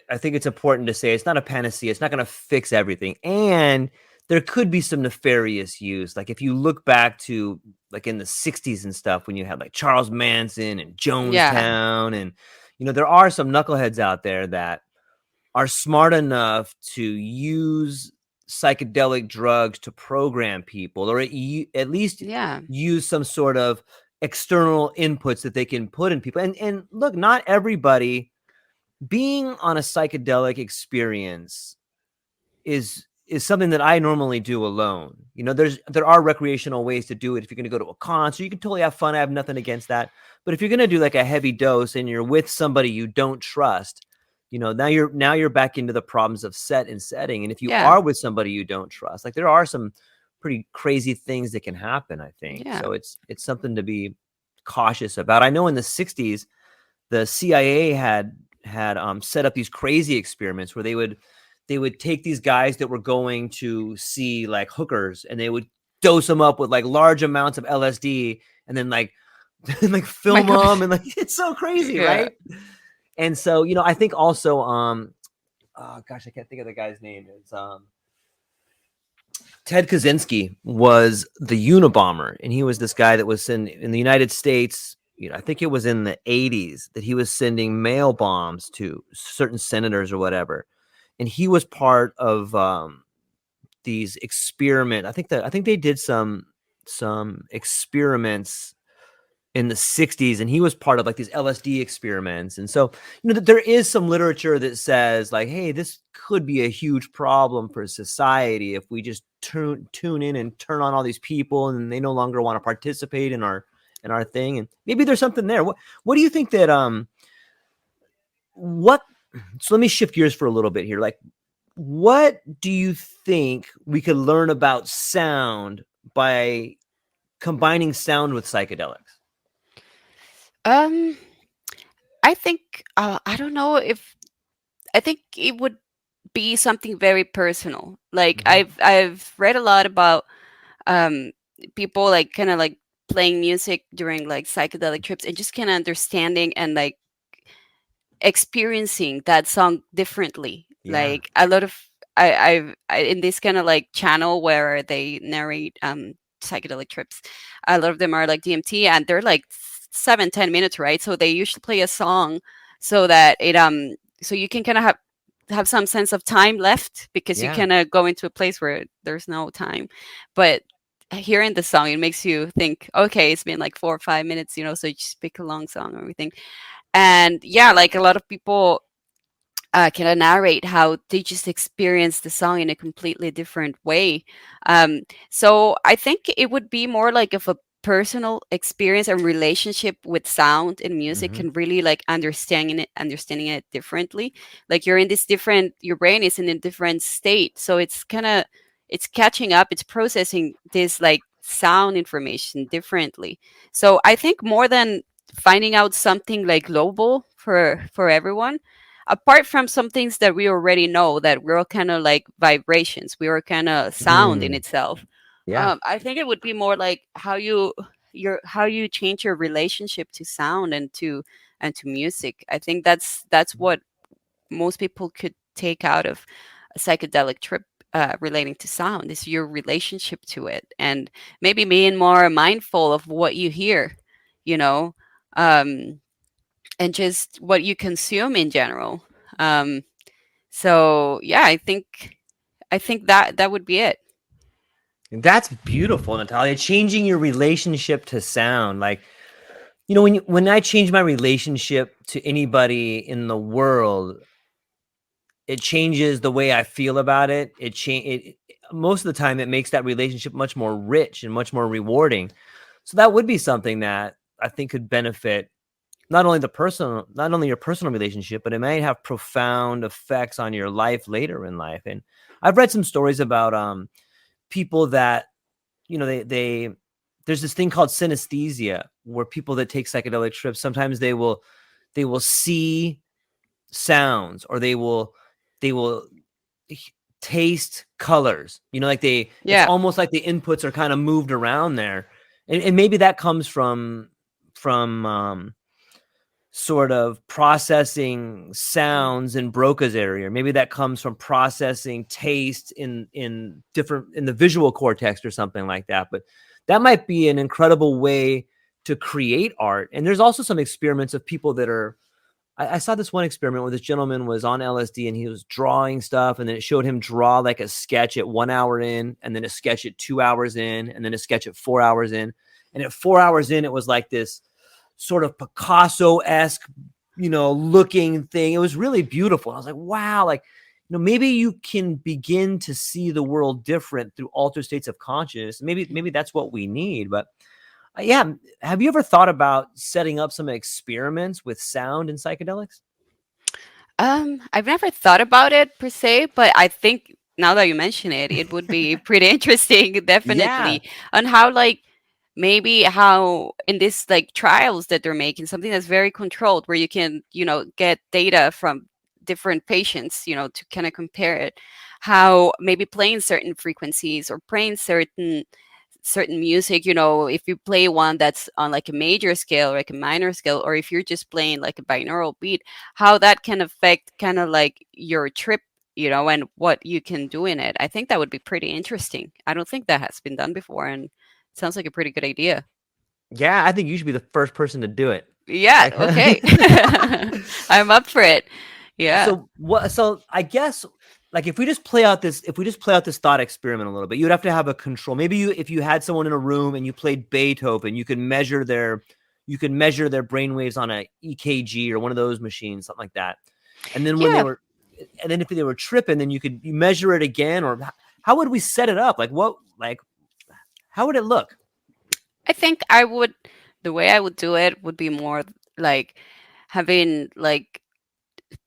I think it's important to say it's not a panacea. It's not going to fix everything, and there could be some nefarious use. Like if you look back to like in the '60s and stuff, when you had like Charles Manson and Yeah. Jonestown, and there are some knuckleheads out there that are smart enough to use psychedelic drugs to program people, or at least Yeah. use some sort of external inputs that they can put in people. And look, not everybody being on a psychedelic experience is something that I normally do alone. There are recreational ways to do it. If you're going to go to a concert, you can totally have fun. I have nothing against that. But if you're going to do like a heavy dose and you're with somebody you don't trust, now you're back into the problems of set and setting. And if you Yeah. are with somebody you don't trust, like there are some pretty crazy things that can happen, I think. Yeah. So it's something to be cautious about. I know in the 60s the CIA had set up these crazy experiments where they would take these guys that were going to see like hookers, and they would dose them up with like large amounts of LSD, and then like and like Oh my film god. them, and like it's so crazy, Yeah. right? And so I think also oh gosh, I can't think of the guy's name. It's Ted Kaczynski was the Unabomber, and he was this guy that was in the United States. I think it was in the 80s that he was sending mail bombs to certain senators or whatever, and he was part of these experiment. I think they did some experiments in the 60s, and he was part of like these LSD experiments. And so there is some literature that says like, hey, this could be a huge problem for society if we just tune in and turn on all these people and they no longer want to participate in our thing. And maybe there's something there. What do you think that what so let me shift gears for a little bit here. Like, what do you think we could learn about sound by combining sound with psychedelics? Um, I think I don't know if I think it would be something very personal. Like Hmm. I've read a lot about um people like kind of like playing music during like psychedelic trips, and just kind of understanding and like experiencing that song differently. Yeah. Like a lot of I in this kind of like channel where they narrate psychedelic trips, a lot of them are like DMT, and they're like 7-10 minutes, right? So they usually play a song so that it so you can kind of have some sense of time left, because you Yeah. kind of go into a place where there's no time. But hearing the song, it makes you think, okay, it's been like 4 or 5 minutes, so you just pick a long song or everything. And yeah, like a lot of people can narrate how they just experience the song in a completely different way. So I think it would be more like of a personal experience and relationship with sound and music, Hmm. and really like understanding it differently. Like you're in this different, your brain is in a different state, so it's catching up, it's processing this like sound information differently. So I think more than finding out something like global for everyone, apart from some things that we already know that we're all kind of like vibrations, we are kind of sound in Mm, itself. yeah. I think it would be more like how you change your relationship to sound and to music. I think that's what most people could take out of a psychedelic trip, relating to sound, is your relationship to it, and maybe being more mindful of what you hear, you know, um, and just what you consume in general. So yeah, I think that that would be it. That's beautiful, Natalia. Changing your relationship to sound. Like, when I change my relationship to anybody in the world, it changes the way I feel about it. It most of the time it makes that relationship much more rich and much more rewarding. So that would be something that I think could benefit not only your personal relationship, but it might have profound effects on your life later in life. And I've read some stories about people that, they there's this thing called synesthesia, where people that take psychedelic trips, sometimes they will see sounds, or they will taste colors, like it's Yeah, almost like the inputs are kind of moved around there. And maybe that comes from sort of processing sounds in Broca's area. Maybe that comes from processing taste in the visual cortex or something like that. But that might be an incredible way to create art. And there's also some experiments of people that are. I saw this one experiment where this gentleman was on LSD and he was drawing stuff, and then it showed him draw like a sketch at 1 hour in, and then a sketch at 2 hours in, and then a sketch at 4 hours in. And at 4 hours in, it was like this sort of Picasso-esque, looking thing. It was really beautiful. I was like, wow, like, maybe you can begin to see the world different through altered states of consciousness. Maybe that's what we need. But yeah, have you ever thought about setting up some experiments with sound and psychedelics? I've never thought about it per se, but I think now that you mention it, it would be pretty interesting, Yeah, definitely, on how like maybe how in this like trials that they're making something that's very controlled, where you can get data from different patients, to kind of compare it, how maybe playing certain frequencies or playing certain music, if you play one that's on like a major scale, like a minor scale, or if you're just playing like a binaural beat, how that can affect kind of like your trip, and what you can do in it. I think that would be pretty interesting. I don't think that has been done before, and it sounds like a pretty good idea. yeah, I think you should be the first person to do it. Yeah, Like, okay. I'm up for it. Yeah. so I guess, like, if we just play out this thought experiment a little bit, you'd have to have a control. Maybe if you had someone in a room and you played Beethoven, you could measure their brain waves on a EKG or one of those machines, something like that. And then Yeah. if they were tripping, then you measure it again. Or how would we set it up? How would it look? I think the way I would do it would be more like having like,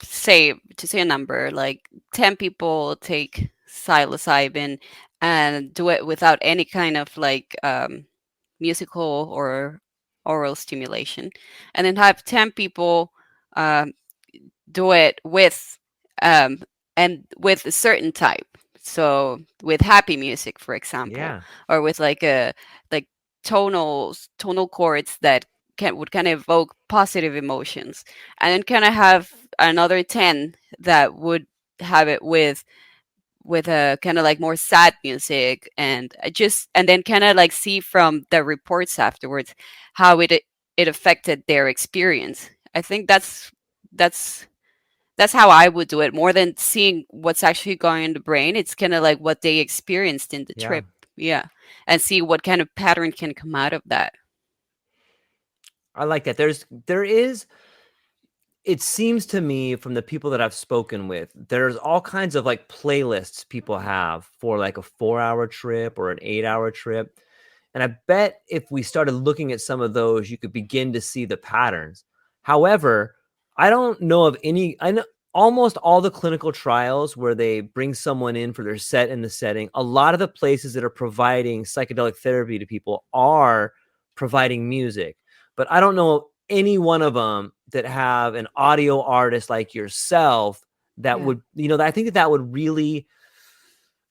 say, to say a number, like 10 people take psilocybin and do it without any kind of like musical or oral stimulation, and then have 10 people um, do it with um, and with a certain type, so with happy music, for example, Yeah, or with like a like tonal chords that would kind of evoke positive emotions, and then kind of have another 10 that would have it with a kind of like more sad music, and and then kind of like see from the reports afterwards how it affected their experience. I think that's that's how I would do it, more than seeing what's actually going in the brain. It's kind of like what they experienced in the yeah. trip. Yeah. And see what kind of pattern can come out of that. I like that. There is it seems to me, from the people that I've spoken with, there's all kinds of like playlists people have for like a 4 hour trip or an 8 hour trip. And I bet if we started looking at some of those, you could begin to see the patterns. However, I don't know of any, I know almost all the clinical trials where they bring someone in for their set in the setting, a lot of the places that are providing psychedelic therapy to people are providing music. But I don't know any one of them that have an audio artist like yourself that Yeah. would, I think that that would really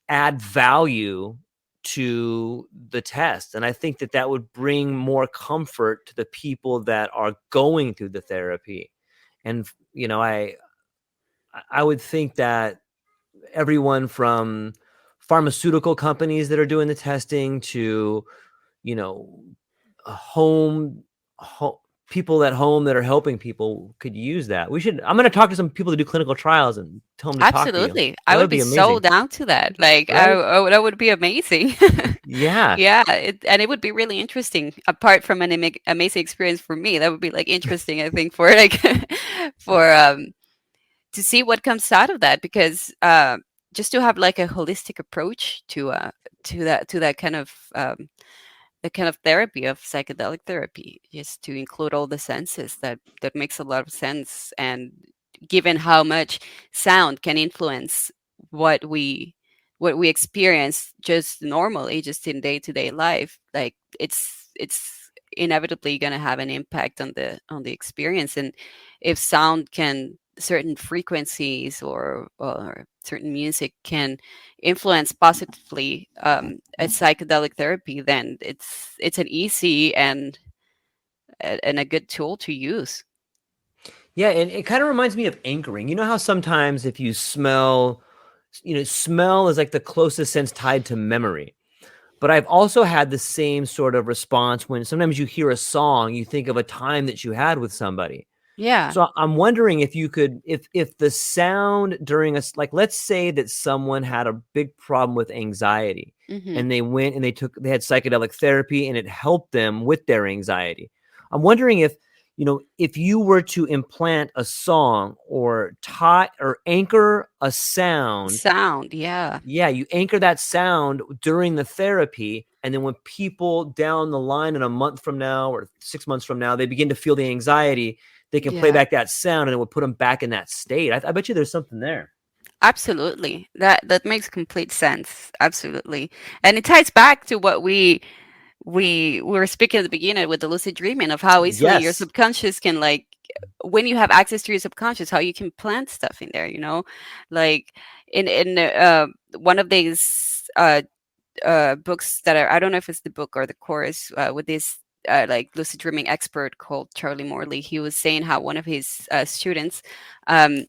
add value to the test. And I think that that would bring more comfort to the people that are going through the therapy. And, I would think that everyone from pharmaceutical companies that are doing the testing to, you know, home, home people at home that are helping people could use that. I'm going to talk to some people that do clinical trials and tell them to talk to you. Absolutely. I That would would be be so amazing, down to that. Like, right? that would be amazing. Yeah. Yeah, and it would be really interesting. Apart from an amazing experience for me, that would be like interesting, I think, for like for to see what comes out of that, because just to have like a holistic approach to that kind of therapy of psychedelic therapy, just to include all the senses, that makes a lot of sense. And given how much sound can influence what we what we experience just normally, just in day-to-day life, like it's inevitably going to have an impact on the experience. And if sound can, certain frequencies or certain music can influence positively a psychedelic therapy, then it's an easy and a good tool to use. Yeah, and it kind of reminds me of anchoring. You know how sometimes if you smell, smell is like the closest sense tied to memory. But I've also had the same sort of response when sometimes you hear a song, you think of a time that you had with somebody. Yeah. So I'm wondering if you could, if the sound during like, let's say that someone had a big problem with anxiety, Hmm. and they went and they had psychedelic therapy and it helped them with their anxiety. I'm wondering if, if you were to implant a song or tie or anchor a sound. Sound, yeah. Yeah, you anchor that sound during the therapy, and then when people down the line in a month from now or 6 months from now, they begin to feel the anxiety, they can play Yeah. back that sound and it will put them back in that state. I bet you there's something there. Absolutely. That makes complete sense. Absolutely. And it ties back to what we were speaking at the beginning with the lucid dreaming, of how easily your Yes. subconscious can, like, when you have access to your subconscious, how you can plant stuff in there, like in one of these books that are, I don't know if it's the book or the course, with this like lucid dreaming expert called Charlie Morley. He was saying how one of his students, um,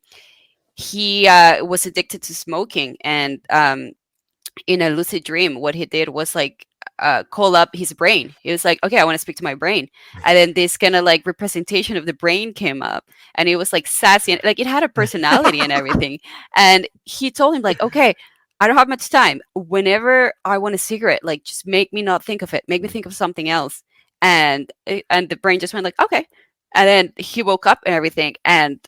he was addicted to smoking, and in a lucid dream, what he did was like call up his brain. He was like, okay, I want to speak to my brain. And then this kind of like representation of the brain came up, and it was like sassy, and like it had a personality and everything. And he told him, like, okay, I don't have much time. Whenever I want a cigarette, like, just make me not think of it. Make me think of something else. And the brain just went like, okay. And then he woke up and everything, and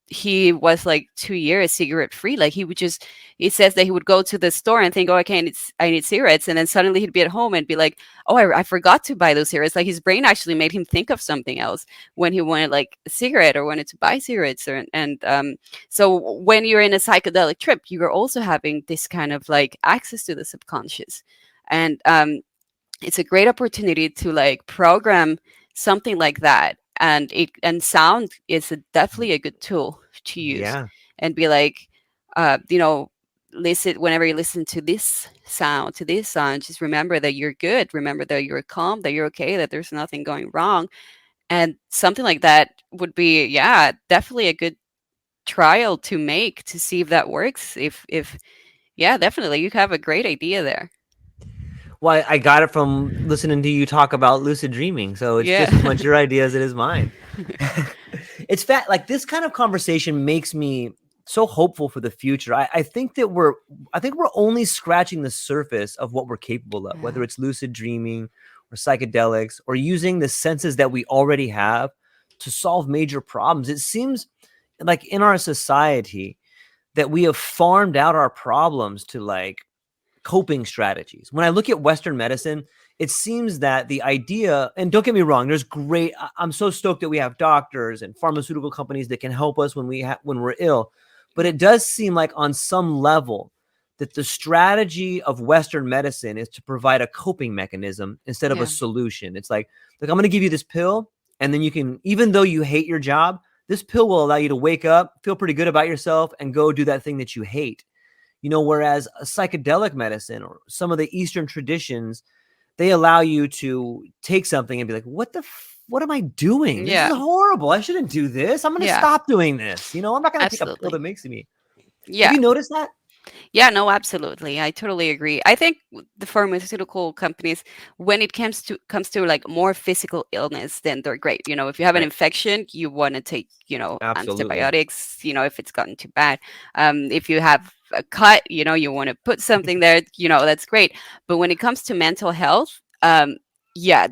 he was like 2 years cigarette free. Like, he says that he would go to the store and think, oh, okay, I need cigarettes, and then suddenly he'd be at home and be like, oh, I forgot to buy those cigarettes. Like, his brain actually made him think of something else when he wanted like a cigarette or wanted to buy cigarettes. So when you're in a psychedelic trip, you are also having this kind of like access to the subconscious. And it's a great opportunity to like program something like that. And sound is definitely a good tool to use, Yeah. and be like, you know, listen, whenever you listen to this sound, just remember that you're good, remember that you're calm, that you're okay, that there's nothing going wrong. And something like that would be, yeah, definitely a good trial to make, to see if that works. If Yeah, definitely, you have a great idea there. Well, I got it from listening to you talk about lucid dreaming. So it's Yeah. just as much your idea as it is mine. It's fat. Like, this kind of conversation makes me so hopeful for the future. I think we're only scratching the surface of what we're capable of, whether Yeah. it's lucid dreaming or psychedelics or using the senses that we already have to solve major problems. It seems like in our society that we have farmed out our problems to like coping strategies. When I look at Western medicine, it seems that the idea, and don't get me wrong, there's great, I'm so stoked that we have doctors and pharmaceutical companies that can help us when when we're ill. But it does seem like on some level that the strategy of Western medicine is to provide a coping mechanism instead of a Yeah. solution. It's like, look, I'm going to give you this pill And then you can, even though you hate your job, this pill will allow you to wake up, feel pretty good about yourself, and go do that thing that you hate. Whereas a psychedelic medicine or some of the Eastern traditions, they allow you to take something and be like, what am I doing? This is Yeah. horrible. I shouldn't do this. I'm going to Yeah. stop doing this. I'm not going to take a pill Absolutely. that makes me. Have Yeah. you noticed that? Yeah, no, absolutely. I totally agree. I think the pharmaceutical companies, when it comes to like more physical illness, then they're great. If you have an Right. infection, you want to take, Absolutely. antibiotics, if it's gotten too bad. If you have a cut, you want to put something there, that's great. But when it comes to mental health, yeah,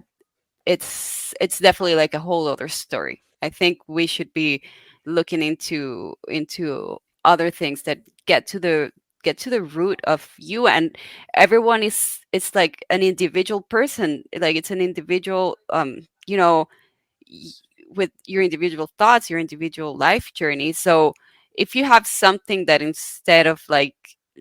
it's definitely like a whole other story. I think we should be looking into other things that get to the root of you. And everyone is it's like an individual person, like it's an individual, y- with your individual thoughts, your individual life journey. So if you have something that, instead of like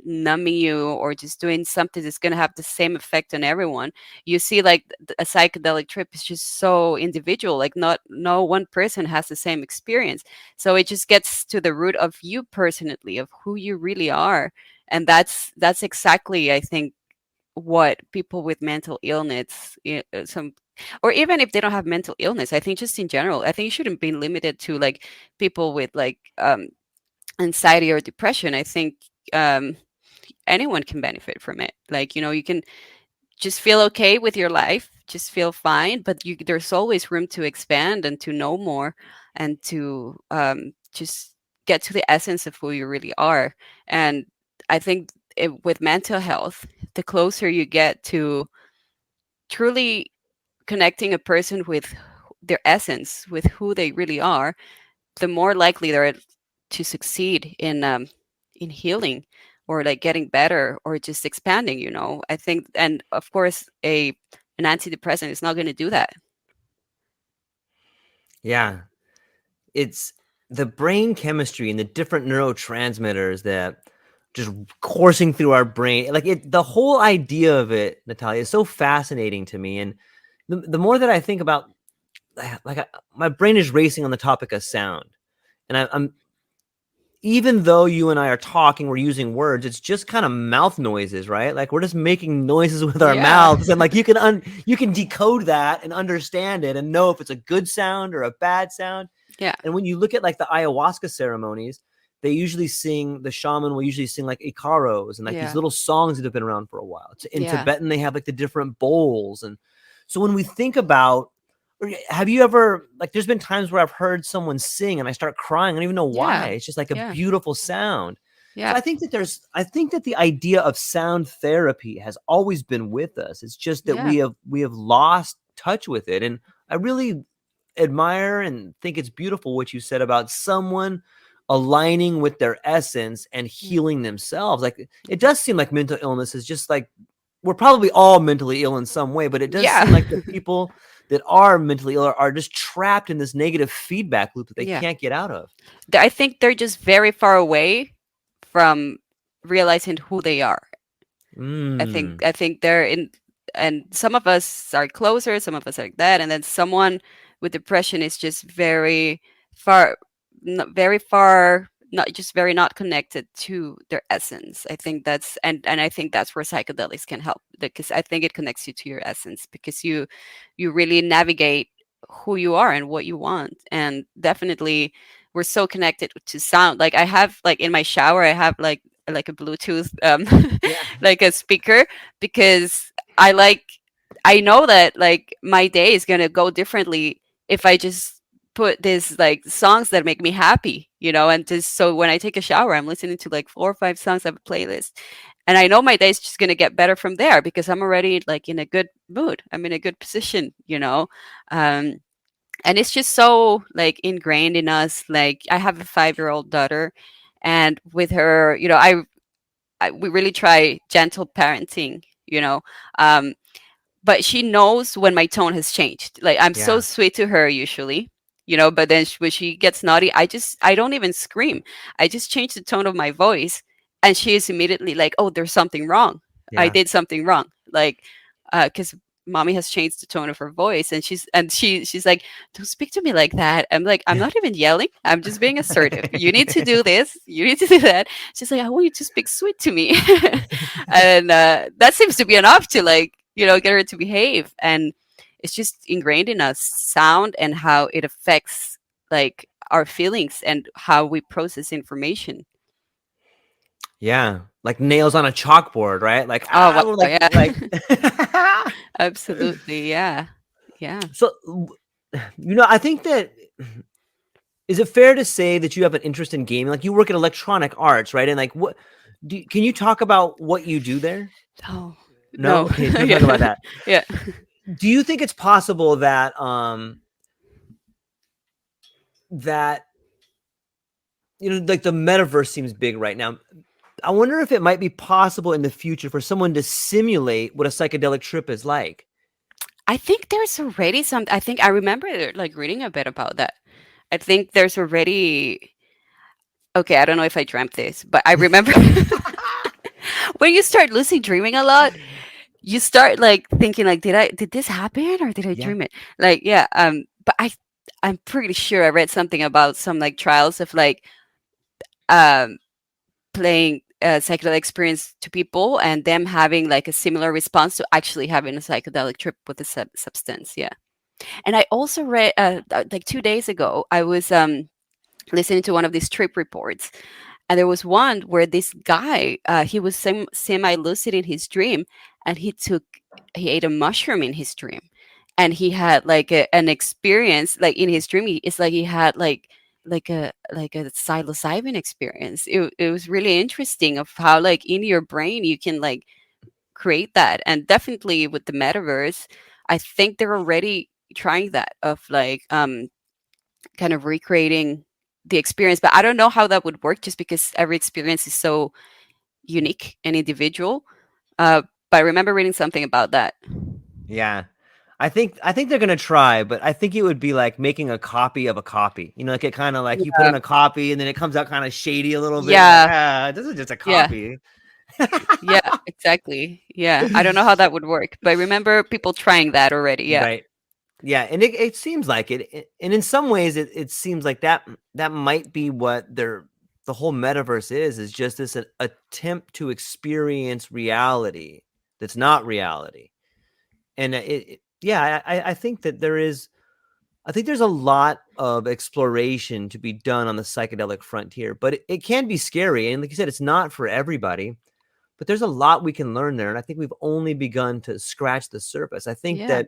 numbing you or just doing something that's going to have the same effect on everyone, you see like a psychedelic trip is just so individual. Like, not no one person has the same experience. So it just gets to the root of you personally, of who you really are. And that's exactly, I think, what people with mental illness, some, or even if they don't have mental illness, I think just in general, I think it shouldn't be limited to like people with like anxiety or depression. I think um anyone can benefit from it. Like, you can just feel okay with your life, just feel fine, but there's always room to expand and to know more, and to just get to the essence of who you really are. And I think with mental health, the closer you get to truly connecting a person with their essence, with who they really are, the more likely they're to succeed in healing, or like getting better, or just expanding. I think, and of course, an antidepressant is not going to do that. Yeah. It's the brain chemistry and the different neurotransmitters that just coursing through our brain. The whole idea of it, Natalia, is so fascinating to me. And the more that I think about, my brain is racing on the topic of sound. And I'm even though you and I are talking, we're using words, it's just kind of mouth noises, right? Like we're just making noises with our Yeah. mouths, and like you can decode that and understand it and know if it's a good sound or a bad sound. Yeah. And when you look at like the ayahuasca ceremonies, the shaman will usually sing like icaros and like these Yeah. little songs that have been around for a while. In Yeah. Tibetan, they have like the different bowls. And so when we think about, have you ever, like, there's been times where I've heard someone sing and I start crying. I don't even know why. Yeah. It's just like a Yeah. beautiful sound. So Yeah. I think that the idea of sound therapy has always been with us. It's just that Yeah. we have lost touch with it. And I really admire and think it's beautiful what you said about someone aligning with their essence and Yeah. healing themselves. Like, it does seem like mental illness is just like, we're probably all mentally ill in some way, but it does seem Yeah. like the people that are mentally ill are just trapped in this negative feedback loop that they Yeah. can't get out of. I think they're just very far away from realizing who they are. I think Mm, I think they're in, and some of us are closer, some of us are like that, and then someone with depression is just very far, very far, not just very not connected to their essence. I think and I think that's where psychedelics can help, because I think it connects you to your essence, because you really navigate who you are and what you want. And definitely we're so connected to sound. Like, I have, like, in my shower, I have like a Bluetooth, yeah, like a speaker, because I know that like my day is gonna go differently if I just put this like songs that make me happy, and just so when I take a shower, I'm listening to like 4 or 5 songs of a playlist, and I know my day is just gonna get better from there, because I'm already like in a good mood, I'm in a good position. Um, and it's just so like ingrained in us. Like, I have a 5-year-old daughter, and with her, we really try gentle parenting, um, but she knows when my tone has changed. Like, I'm so yeah, sweet to her usually, but then when she gets naughty, I don't even scream. I just change the tone of my voice, and she is immediately like, "Oh, there's something wrong. I yeah. did something wrong." Like, because mommy has changed the tone of her voice, and she's like, don't speak to me like that. I'm like, I'm Yeah. not even yelling, I'm just being assertive. You need to do this, you need to do that. She's like, I want you to speak sweet to me. And that seems to be enough to, like, get her to behave. And it's just ingrained in us, sound, and how it affects, like, our feelings and how we process information. Yeah, like nails on a chalkboard, right? Like Oh wow, we're yeah. like Absolutely, yeah. Yeah. so I think that is it fair to say that you have an interest in gaming? Like you work at Electronic Arts, right? And like can you talk about what you do there? Oh, No? no. Okay, don't talk Yeah. about that. Yeah. Do you think it's possible that that like the metaverse seems big right now. I wonder if it might be possible in the future for someone to simulate what a psychedelic trip is like. I think there's already some. I think I remember, like, reading a bit about that. I think there's already. Okay, I don't know if I dreamt this, but I remember when you start lucid dreaming a lot, you start, like, thinking, like, did this happen, or did I Yeah. dream it? Like, yeah. But I'm pretty sure I read something about some, like, trials of, like, um playing a psychedelic experience to people, and them having, like, a similar response to actually having a psychedelic trip with a substance. Yeah. And I also read, like, 2 days ago, I was listening to one of these trip reports, and there was one where this guy, he was semi lucid in his dream, and he ate a mushroom in his dream, and he had, like, an experience, like, in his dream. It's like he had, like a psilocybin experience. It was really interesting of how, like, in your brain you can, like, create that. And definitely with the metaverse, I think they're already trying that, of, like, kind of recreating the experience. But I don't know how that would work, just because every experience is so unique and individual. But I remember reading something about that. Yeah. I think they're gonna try, but I think it would be like making a copy of a copy. Like it kind of like you put Yeah. in a copy and then it comes out kind of shady a little bit. You're like, Yeah. this is just a Yeah. copy. Yeah, exactly. Yeah, I don't know how that would work, but I remember people trying that already. Yeah. Right. Yeah, and it seems like and in some ways it seems like that might be what the whole metaverse is just this attempt to experience reality that's not reality. And yeah, I think that I think there's a lot of exploration to be done on the psychedelic frontier, but it can be scary. And like you said, it's not for everybody, but there's a lot we can learn there. And I think we've only begun to scratch the surface. I think Yeah. that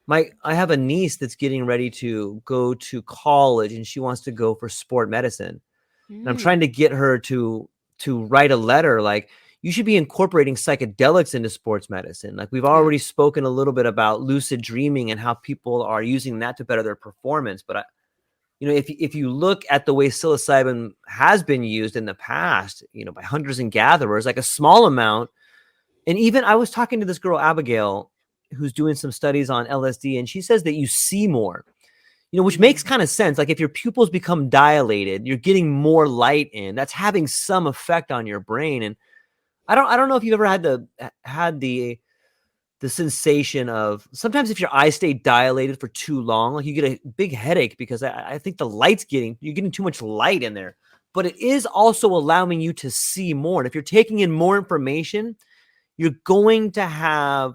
I have a niece that's getting ready to go to college and she wants to go for sport medicine. And I'm Mm, trying to get her to write a letter like you should be incorporating psychedelics into sports medicine. Like we've yeah. already spoken a little bit about lucid dreaming and how people are using that to better their performance. But if you look at the way psilocybin has been used in the past, by hunters and gatherers, like a small amount. And even I was talking to this girl, Abigail, who's doing some studies on LSD, and she says that you see more, which makes Mm, kind of sense. Like if your pupils become dilated, you're getting more light in. That's having some effect on your brain. And I don't know if you've ever had the sensation of sometimes if your eyes stay dilated for too long, like you get a big headache because I think you're getting too much light in there. But it is also allowing you to see more. And if you're taking in more information, you're going to have,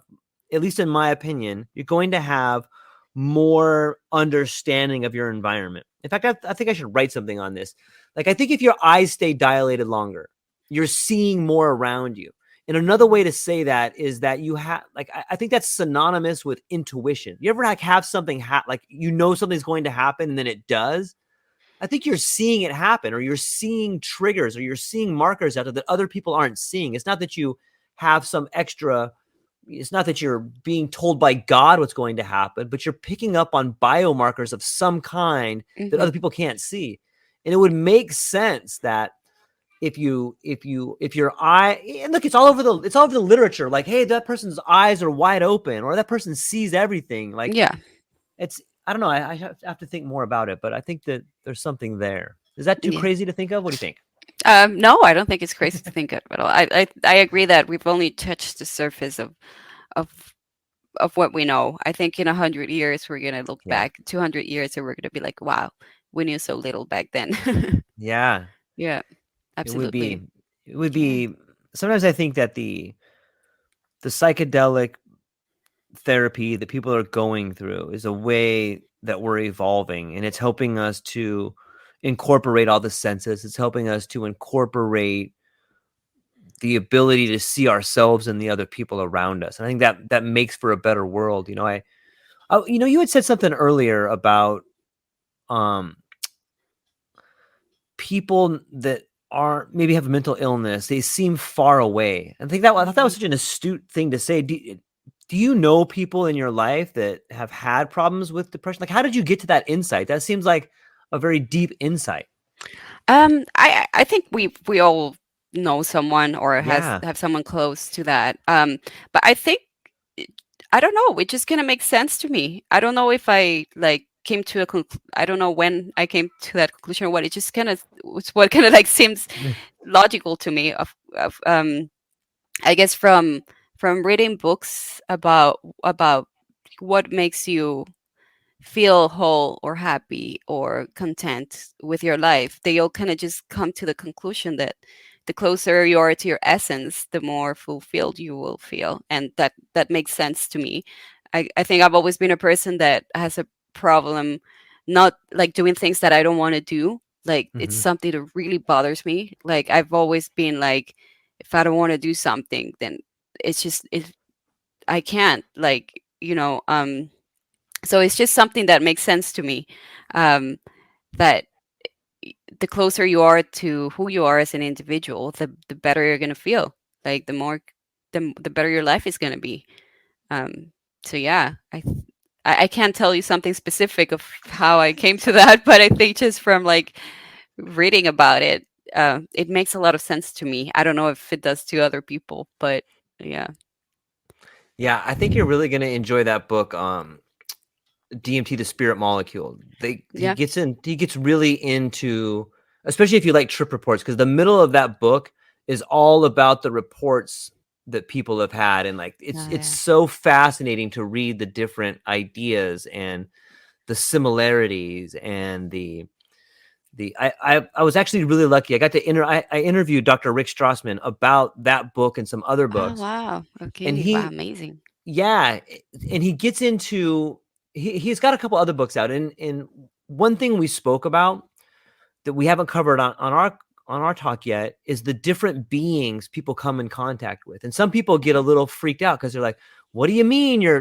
at least in my opinion, you're going to have more understanding of your environment. In fact, I think I should write something on this. Like, I think if your eyes stay dilated longer, you're seeing more around you. And another mm, way to say that is that you have, like, I think that's synonymous with intuition. You ever like have something like something's going to happen and then it does? I think you're seeing it happen, or you're seeing triggers, or you're seeing markers out there that other people aren't seeing. It's not that you have some extra, it's not that you're being told by God what's going to happen, but you're picking up on biomarkers of some kind that mhm. other people can't see. And it would make sense that if your eye, and look, it's all over the literature, like, hey, that person's eyes are wide open, or that person sees everything. Like Yeah. it's, I don't know. I have to think more about it, but I think that there's something there. Is that too Yeah. crazy to think of? What do you think? No, I don't think it's crazy to think of at all. I agree that we've only touched the surface of of what we know. I think in 100 years we're gonna look Yeah. back, 200 years, and we're gonna be like, wow, we knew so little back then. Yeah. Yeah, It would absolutely. be it would Yeah. be sometimes I think that the psychedelic therapy that people are going through is a way that we're evolving, and it's helping us to incorporate all the senses. It's helping us to incorporate the ability to see ourselves and the other people around us. And I think that that makes for a better world. You had said something earlier about um people that are maybe have a mental illness, they seem far away. I thought that was Mhm. such an astute thing to say. Do you know people in your life that have had problems with depression? Like, how did you get to that insight? That seems like a very deep insight. I think we all know someone or has Yeah. have someone close to that. But I think it- I don't know. It just kind of makes sense to me. I don't know if I like came to a I don't know when I came to that conclusion or what. It just kind of it's what kind of like seems logical to me. Of I guess from reading books about what makes you feel whole or happy or content with your life, they all kind of just come to the conclusion that the closer you are to your essence, the more fulfilled you will feel. And that makes sense to me. I think I've always been a person that has a problem not like doing things that I don't want to do. Like it's Mhm. something that really bothers me. Like I've always been like, if I don't want to do something, then it's just I can't like, so it's just something that makes sense to me, um, that the closer you are to who you are as an individual, the better you're going to feel, like the better your life is going to be. um, so yeah, I can't tell you something specific of how I came to that, but I think just from like reading about it, it makes a lot of sense to me. I don't know if it does to other people, but yeah. Yeah, I think you're really going to enjoy that book. DMT, the spirit molecule. Yeah. He gets really into, especially if you like trip reports, because the middle of that book is all about the reports that people have had, and like Oh, it's yeah. so fascinating to read the different ideas and the similarities and I was actually really lucky. I got to I interviewed Dr. Rick Strassman about that book and some other Oh, books, wow. and Okay. Wow. he Amazing. yeah, and he gets into he's got a couple other books out, and one thing we spoke about that we haven't covered on our talk yet is the different beings people come in contact with, and some people get a little freaked out because they're like, "What do you mean you're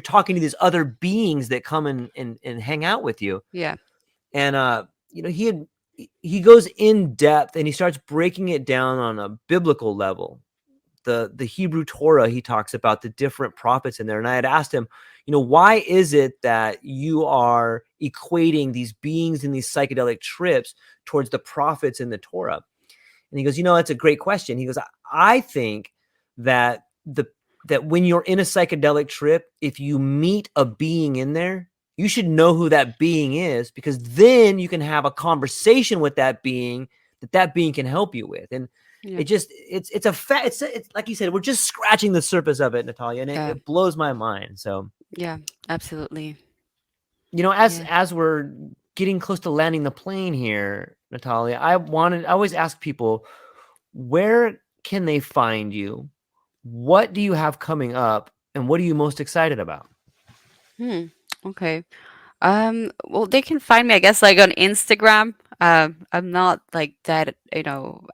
talking to these other beings that come and hang out with you?" Yeah. And he goes in depth and he starts breaking it down on a biblical level, the Hebrew Torah. He talks about the different prophets in there. And I had asked him, why is it that you are equating these beings in these psychedelic trips towards the prophets in the Torah? And he goes, that's a great question. He goes, I think that that when you're in a psychedelic trip, if you meet a being in there, you should know who that being is, because then you can have a conversation with that being that being can help you with. And Yeah. it just it's like you said, we're just scratching the surface of it, Natalia, and Yeah. it blows my mind. So, Yeah. Absolutely. as Yeah. we're getting close to landing the plane here, Natalia, I always ask people, where can they find you? What do you have coming up? And what are you most excited about? Hmm. Okay. Well, they can find me, I guess, like on Instagram. I'm not like that,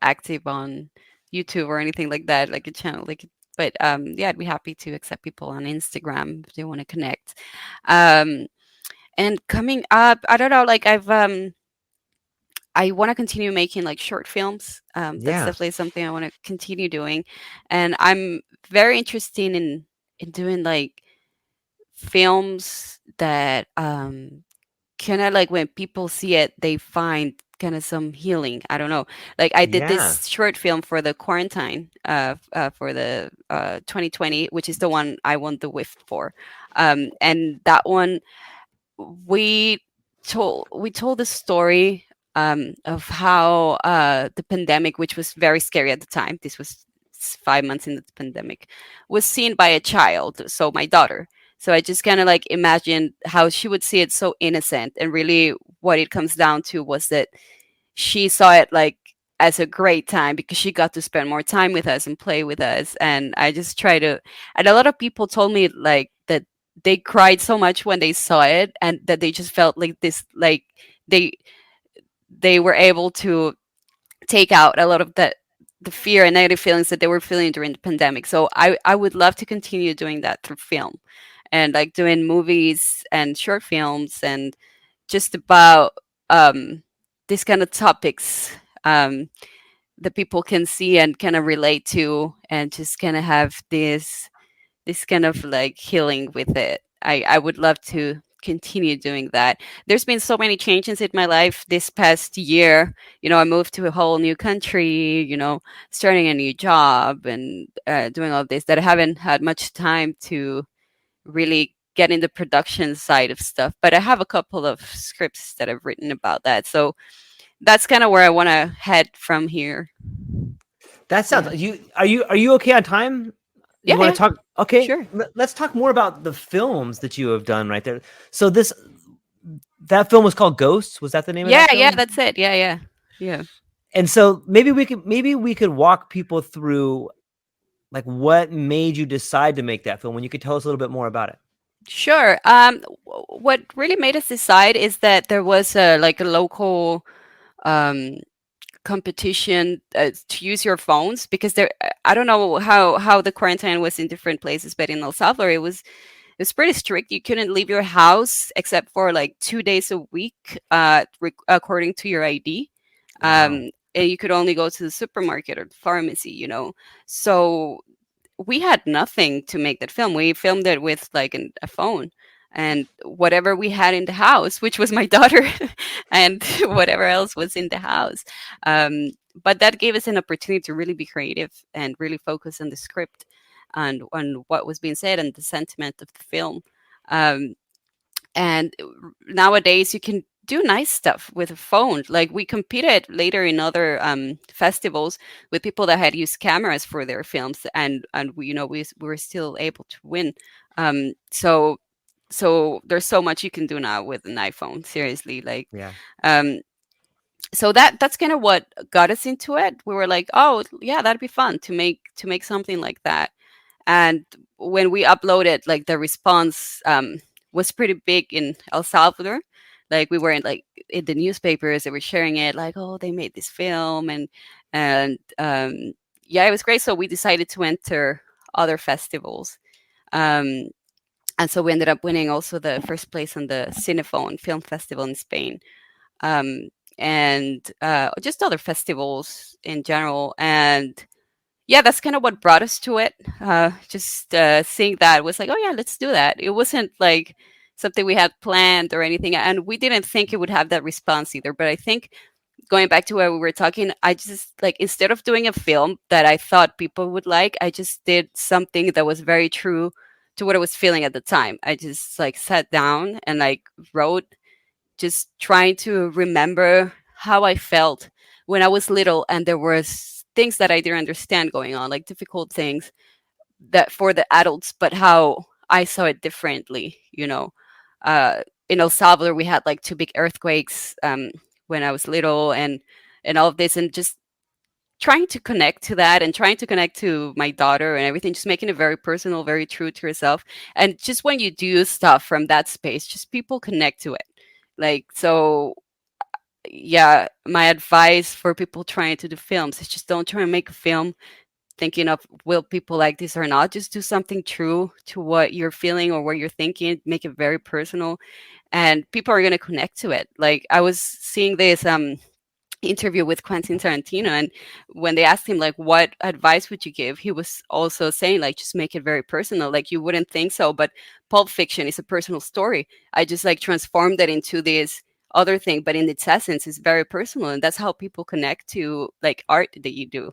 active on YouTube or anything like that, like a channel, like. But yeah, I'd be happy to accept people on Instagram if they want to connect. Um, and coming up, I don't know, like I want to continue making like short films. That's Yeah. definitely something I want to continue doing, and I'm very interested in doing like films that kind of like when people see it, they find kind of some healing. I don't know. Like I did Yeah. this short film for the quarantine, for the 2020, which is the one I won the WIFT for, and that one we we told the story of how the pandemic, which was very scary at the time. This was first 5 months in the pandemic was seen by a child, so my daughter. So I just kind of like imagined how she would see it so innocent, and really what it comes down to was that she saw it like as a great time because she got to spend more time with us and play with us. And I just try to, and a lot of people told me like that they cried so much when they saw it, and that they just felt like this, like they they were able to take out a lot of the fear and negative feelings that they were feeling during the pandemic. So I would love to continue doing that through film, and like doing movies and short films, and just about these kind of topics that people can see and kind of relate to, and just kind of have this kind of like healing with it. I would love to continue doing that. There's been so many changes in my life this past year. I moved to a whole new country, starting a new job, and doing all of this, that I haven't had much time to really get in the production side of stuff. But I have a couple of scripts that I've written about that. So that's kind of where I want to head from here. That sounds Yeah. are you okay on time? Yeah, You want yeah, to talk? Okay, sure. let's talk more about the films that you have done right there. So that film was called Ghosts. Was that the name of Yeah, that yeah, film? that's it. Yeah, yeah. Yeah. And so maybe we could walk people through like what made you decide to make that film when you could tell us a little bit more about it. Sure. What really made us decide is that there was a like a local um competition to use your phones, because there I don't know how the quarantine was in different places, but in El Salvador it's pretty strict. You couldn't leave your house except for like 2 days a week, according to your ID. Wow. And you could only go to the supermarket or the pharmacy. So we had nothing to make that film. We filmed it with like a phone and whatever we had in the house, which was my daughter, and whatever else was in the house. Um, but that gave us an opportunity to really be creative and really focus on the script and on what was being said and the sentiment of the film. Um, and nowadays you can do nice stuff with a phone. Like we competed later in other festivals with people that had used cameras for their films, and we were still able to win. So there's so much you can do now with an iPhone, seriously. Like Yeah. um so that's kind of what got us into it. We were like, oh yeah, that'd be fun to make something like that. And when we uploaded, like the response was pretty big in El Salvador. Like we were in the newspapers, they were sharing it like, oh, they made this film. And yeah, it was great. So we decided to enter other festivals. um, and so we ended up winning also the first place on the Cinephone Film Festival in Spain. um, and just other festivals in general. And yeah, that's kind of what brought us to it. Just seeing that was like, oh yeah, let's do that. It wasn't like something we had planned or anything, and we didn't think it would have that response either. But I think, going back to where we were talking, I just like, instead of doing a film that I thought people would like, I just did something that was very true to what I was feeling at the time. I just like sat down and like wrote, just trying to remember how I felt when I was little, and there was things that I didn't understand going on, like difficult things that for the adults, but how I saw it differently. Uh, in El Salvador, we had like two big earthquakes when I was little, and all of this, and just trying to connect to that and trying to connect to my daughter and everything, just making it very personal, very true to yourself. And just when you do stuff from that space, just people connect to it. Like, so yeah, my advice for people trying to do films is just don't try and make a film thinking of will people like this or not. Just do something true to what you're feeling or what you're thinking, make it very personal, and people are going to connect to it. Like I was seeing this interview with Quentin Tarantino, and when they asked him like what advice would you give, he was also saying like just make it very personal. Like you wouldn't think so, but Pulp Fiction is a personal story. I just like transformed it into this other thing, but in its essence is very personal, and that's how people connect to like art that you do.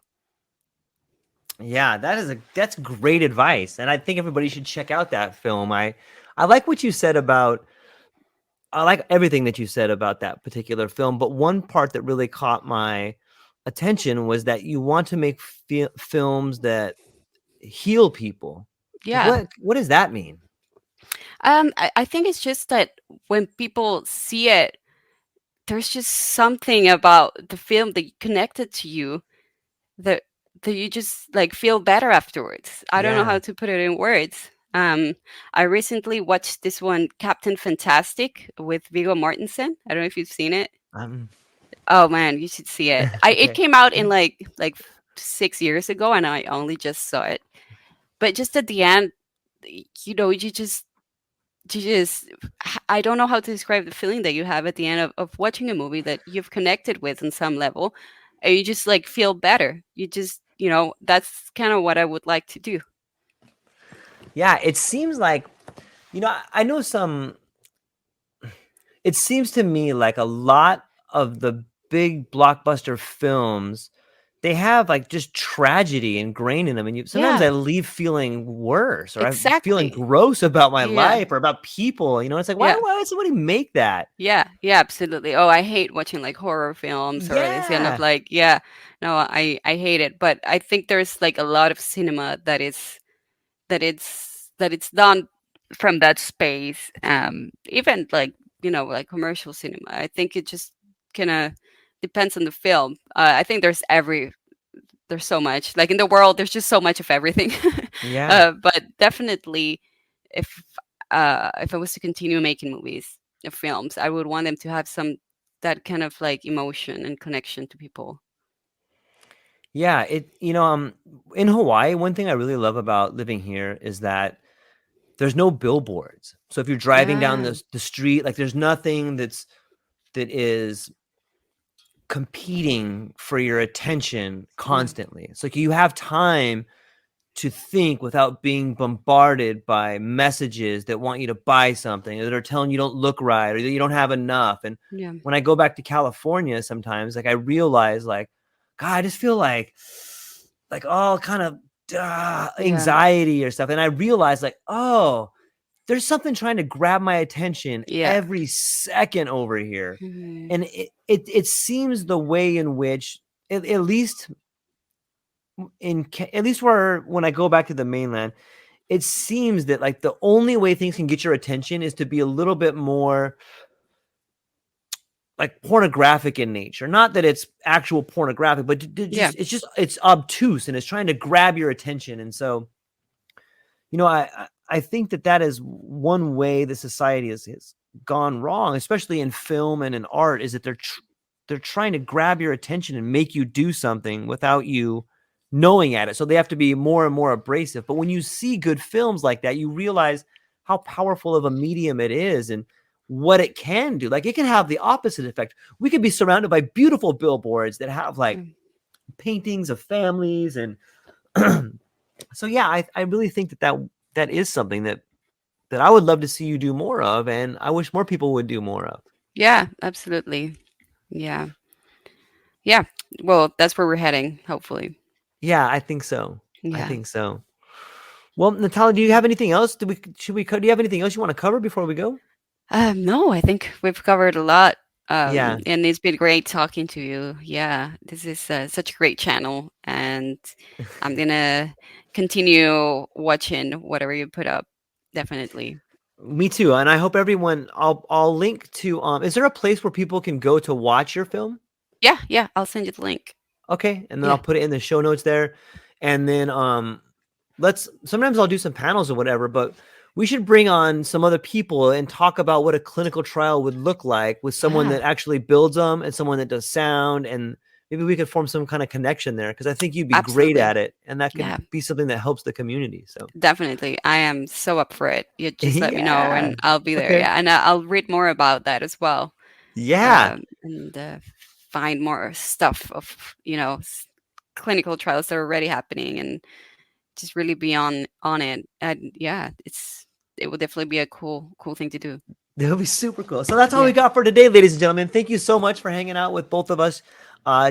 Yeah, that's great advice, and I think everybody should check out that film. I like what you said about. I like everything that you said about that particular film, but one part that really caught my attention was that you want to make films that heal people. Like Yeah. what does that mean? I think it's just that when people see it, there's just something about the film that connected to you that you just like feel better afterwards. I don't know how Yeah. to put it in words. I recently watched this one, Captain Fantastic, with Viggo Mortensen. I don't know if you've seen it. Um, Oh man, you should see it. It okay. came out in like 6 years ago, and I only just saw it. But just at the end, you just I don't know how to describe the feeling that you have at the end of watching a movie that you've connected with on some level, and you just like feel better. You just, that's kind of what I would like to do. Yeah, it seems like, I know some, it seems to me like a lot of the big blockbuster films, they have like just tragedy ingrained in them. And sometimes Yeah, I leave feeling worse, or I'm feeling exactly. gross about my Yeah, life or about people. It's like, why, yeah, why would somebody make that? yeah, yeah, absolutely. Oh, I hate watching like horror films or this kind of Yeah. like, yeah, no, I hate it. But I think there's like a lot of cinema that it's done from that space, even like, like commercial cinema. I think it just kind of depends on the film. I think there's so much like in the world, there's just so much of everything. Yeah. But definitely, if if I was to continue making movies or films, I would want them to have some that kind of like emotion and connection to people. Yeah. In Hawaii, one thing I really love about living here is that there's no billboards. So if you're driving down Yeah, the street, like there's nothing that is competing for your attention yeah, constantly. It's like you have time to think without being bombarded by messages that want you to buy something, or that are telling you don't look right, or that you don't have enough. And yeah, when I go back to California, sometimes like I realize like, God, I just feel like all kind of yeah, anxiety or stuff. And I realize like, oh, there's something trying to grab my attention yeah. every second over here. Mhm. And it seems the way in which, at least at least where, when I go back to the mainland, it seems that like the only way things can get your attention is to be a little bit more like pornographic in nature. Not that it's actual pornographic, but Yeah, it's obtuse and it's trying to grab your attention. And so, I think that is one way the society has gone wrong, especially in film and in art, is that they're trying to grab your attention and make you do something without you knowing at it. So they have to be more and more abrasive. But when you see good films like that, you realize how powerful of a medium it is and what it can do. Like it can have the opposite effect. We could be surrounded by beautiful billboards that have like mm, paintings of families and so yeah, I really think that is something that I would love to see you do more of, and I wish more people would do more of. yeah, absolutely. Yeah, yeah. Well, that's where we're heading, hopefully. Yeah, I think so. I Yeah. think so. Well, Natalia, do you have anything else? Do you have anything else you want to cover before we go? No, I think we've covered a lot. Yeah, And it's been great talking to you. Yeah, this is such a great channel, and I'm gonna continue watching whatever you put up. Definitely. me too. And I hope everyone. I'll link to. Is there a place where people can go to watch your film? Yeah, yeah. I'll send you the link. Okay, and then I'll Yeah, put it in the show notes there. And then let's sometimes I'll do some panels or whatever, but we should bring on some other people and talk about what a clinical trial would look like with someone yeah, that actually builds them and someone that does sound, and maybe we could form some kind of connection there because I think you'd be great absolutely. at it and that could Yeah, be something that helps the community. So definitely. I am so up for it. You just let me know, yeah. and I'll be there. Okay. Yeah, and I'll read more about that as well. Yeah. And find more stuff of clinical trials that are already happening, and just really be on it. And yeah, it will definitely be a cool thing to do. That would be super cool. So that's all we Yeah, got for today, ladies and gentlemen. Thank you so much for hanging out with both of us.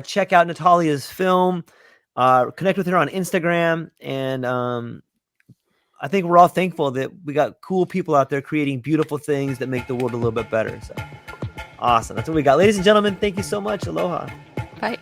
Check out Natalia's film. Connect with her on Instagram. And I think we're all thankful that we got cool people out there creating beautiful things that make the world a little bit better. So awesome. That's what we got. Ladies and gentlemen, thank you so much. Aloha. bye.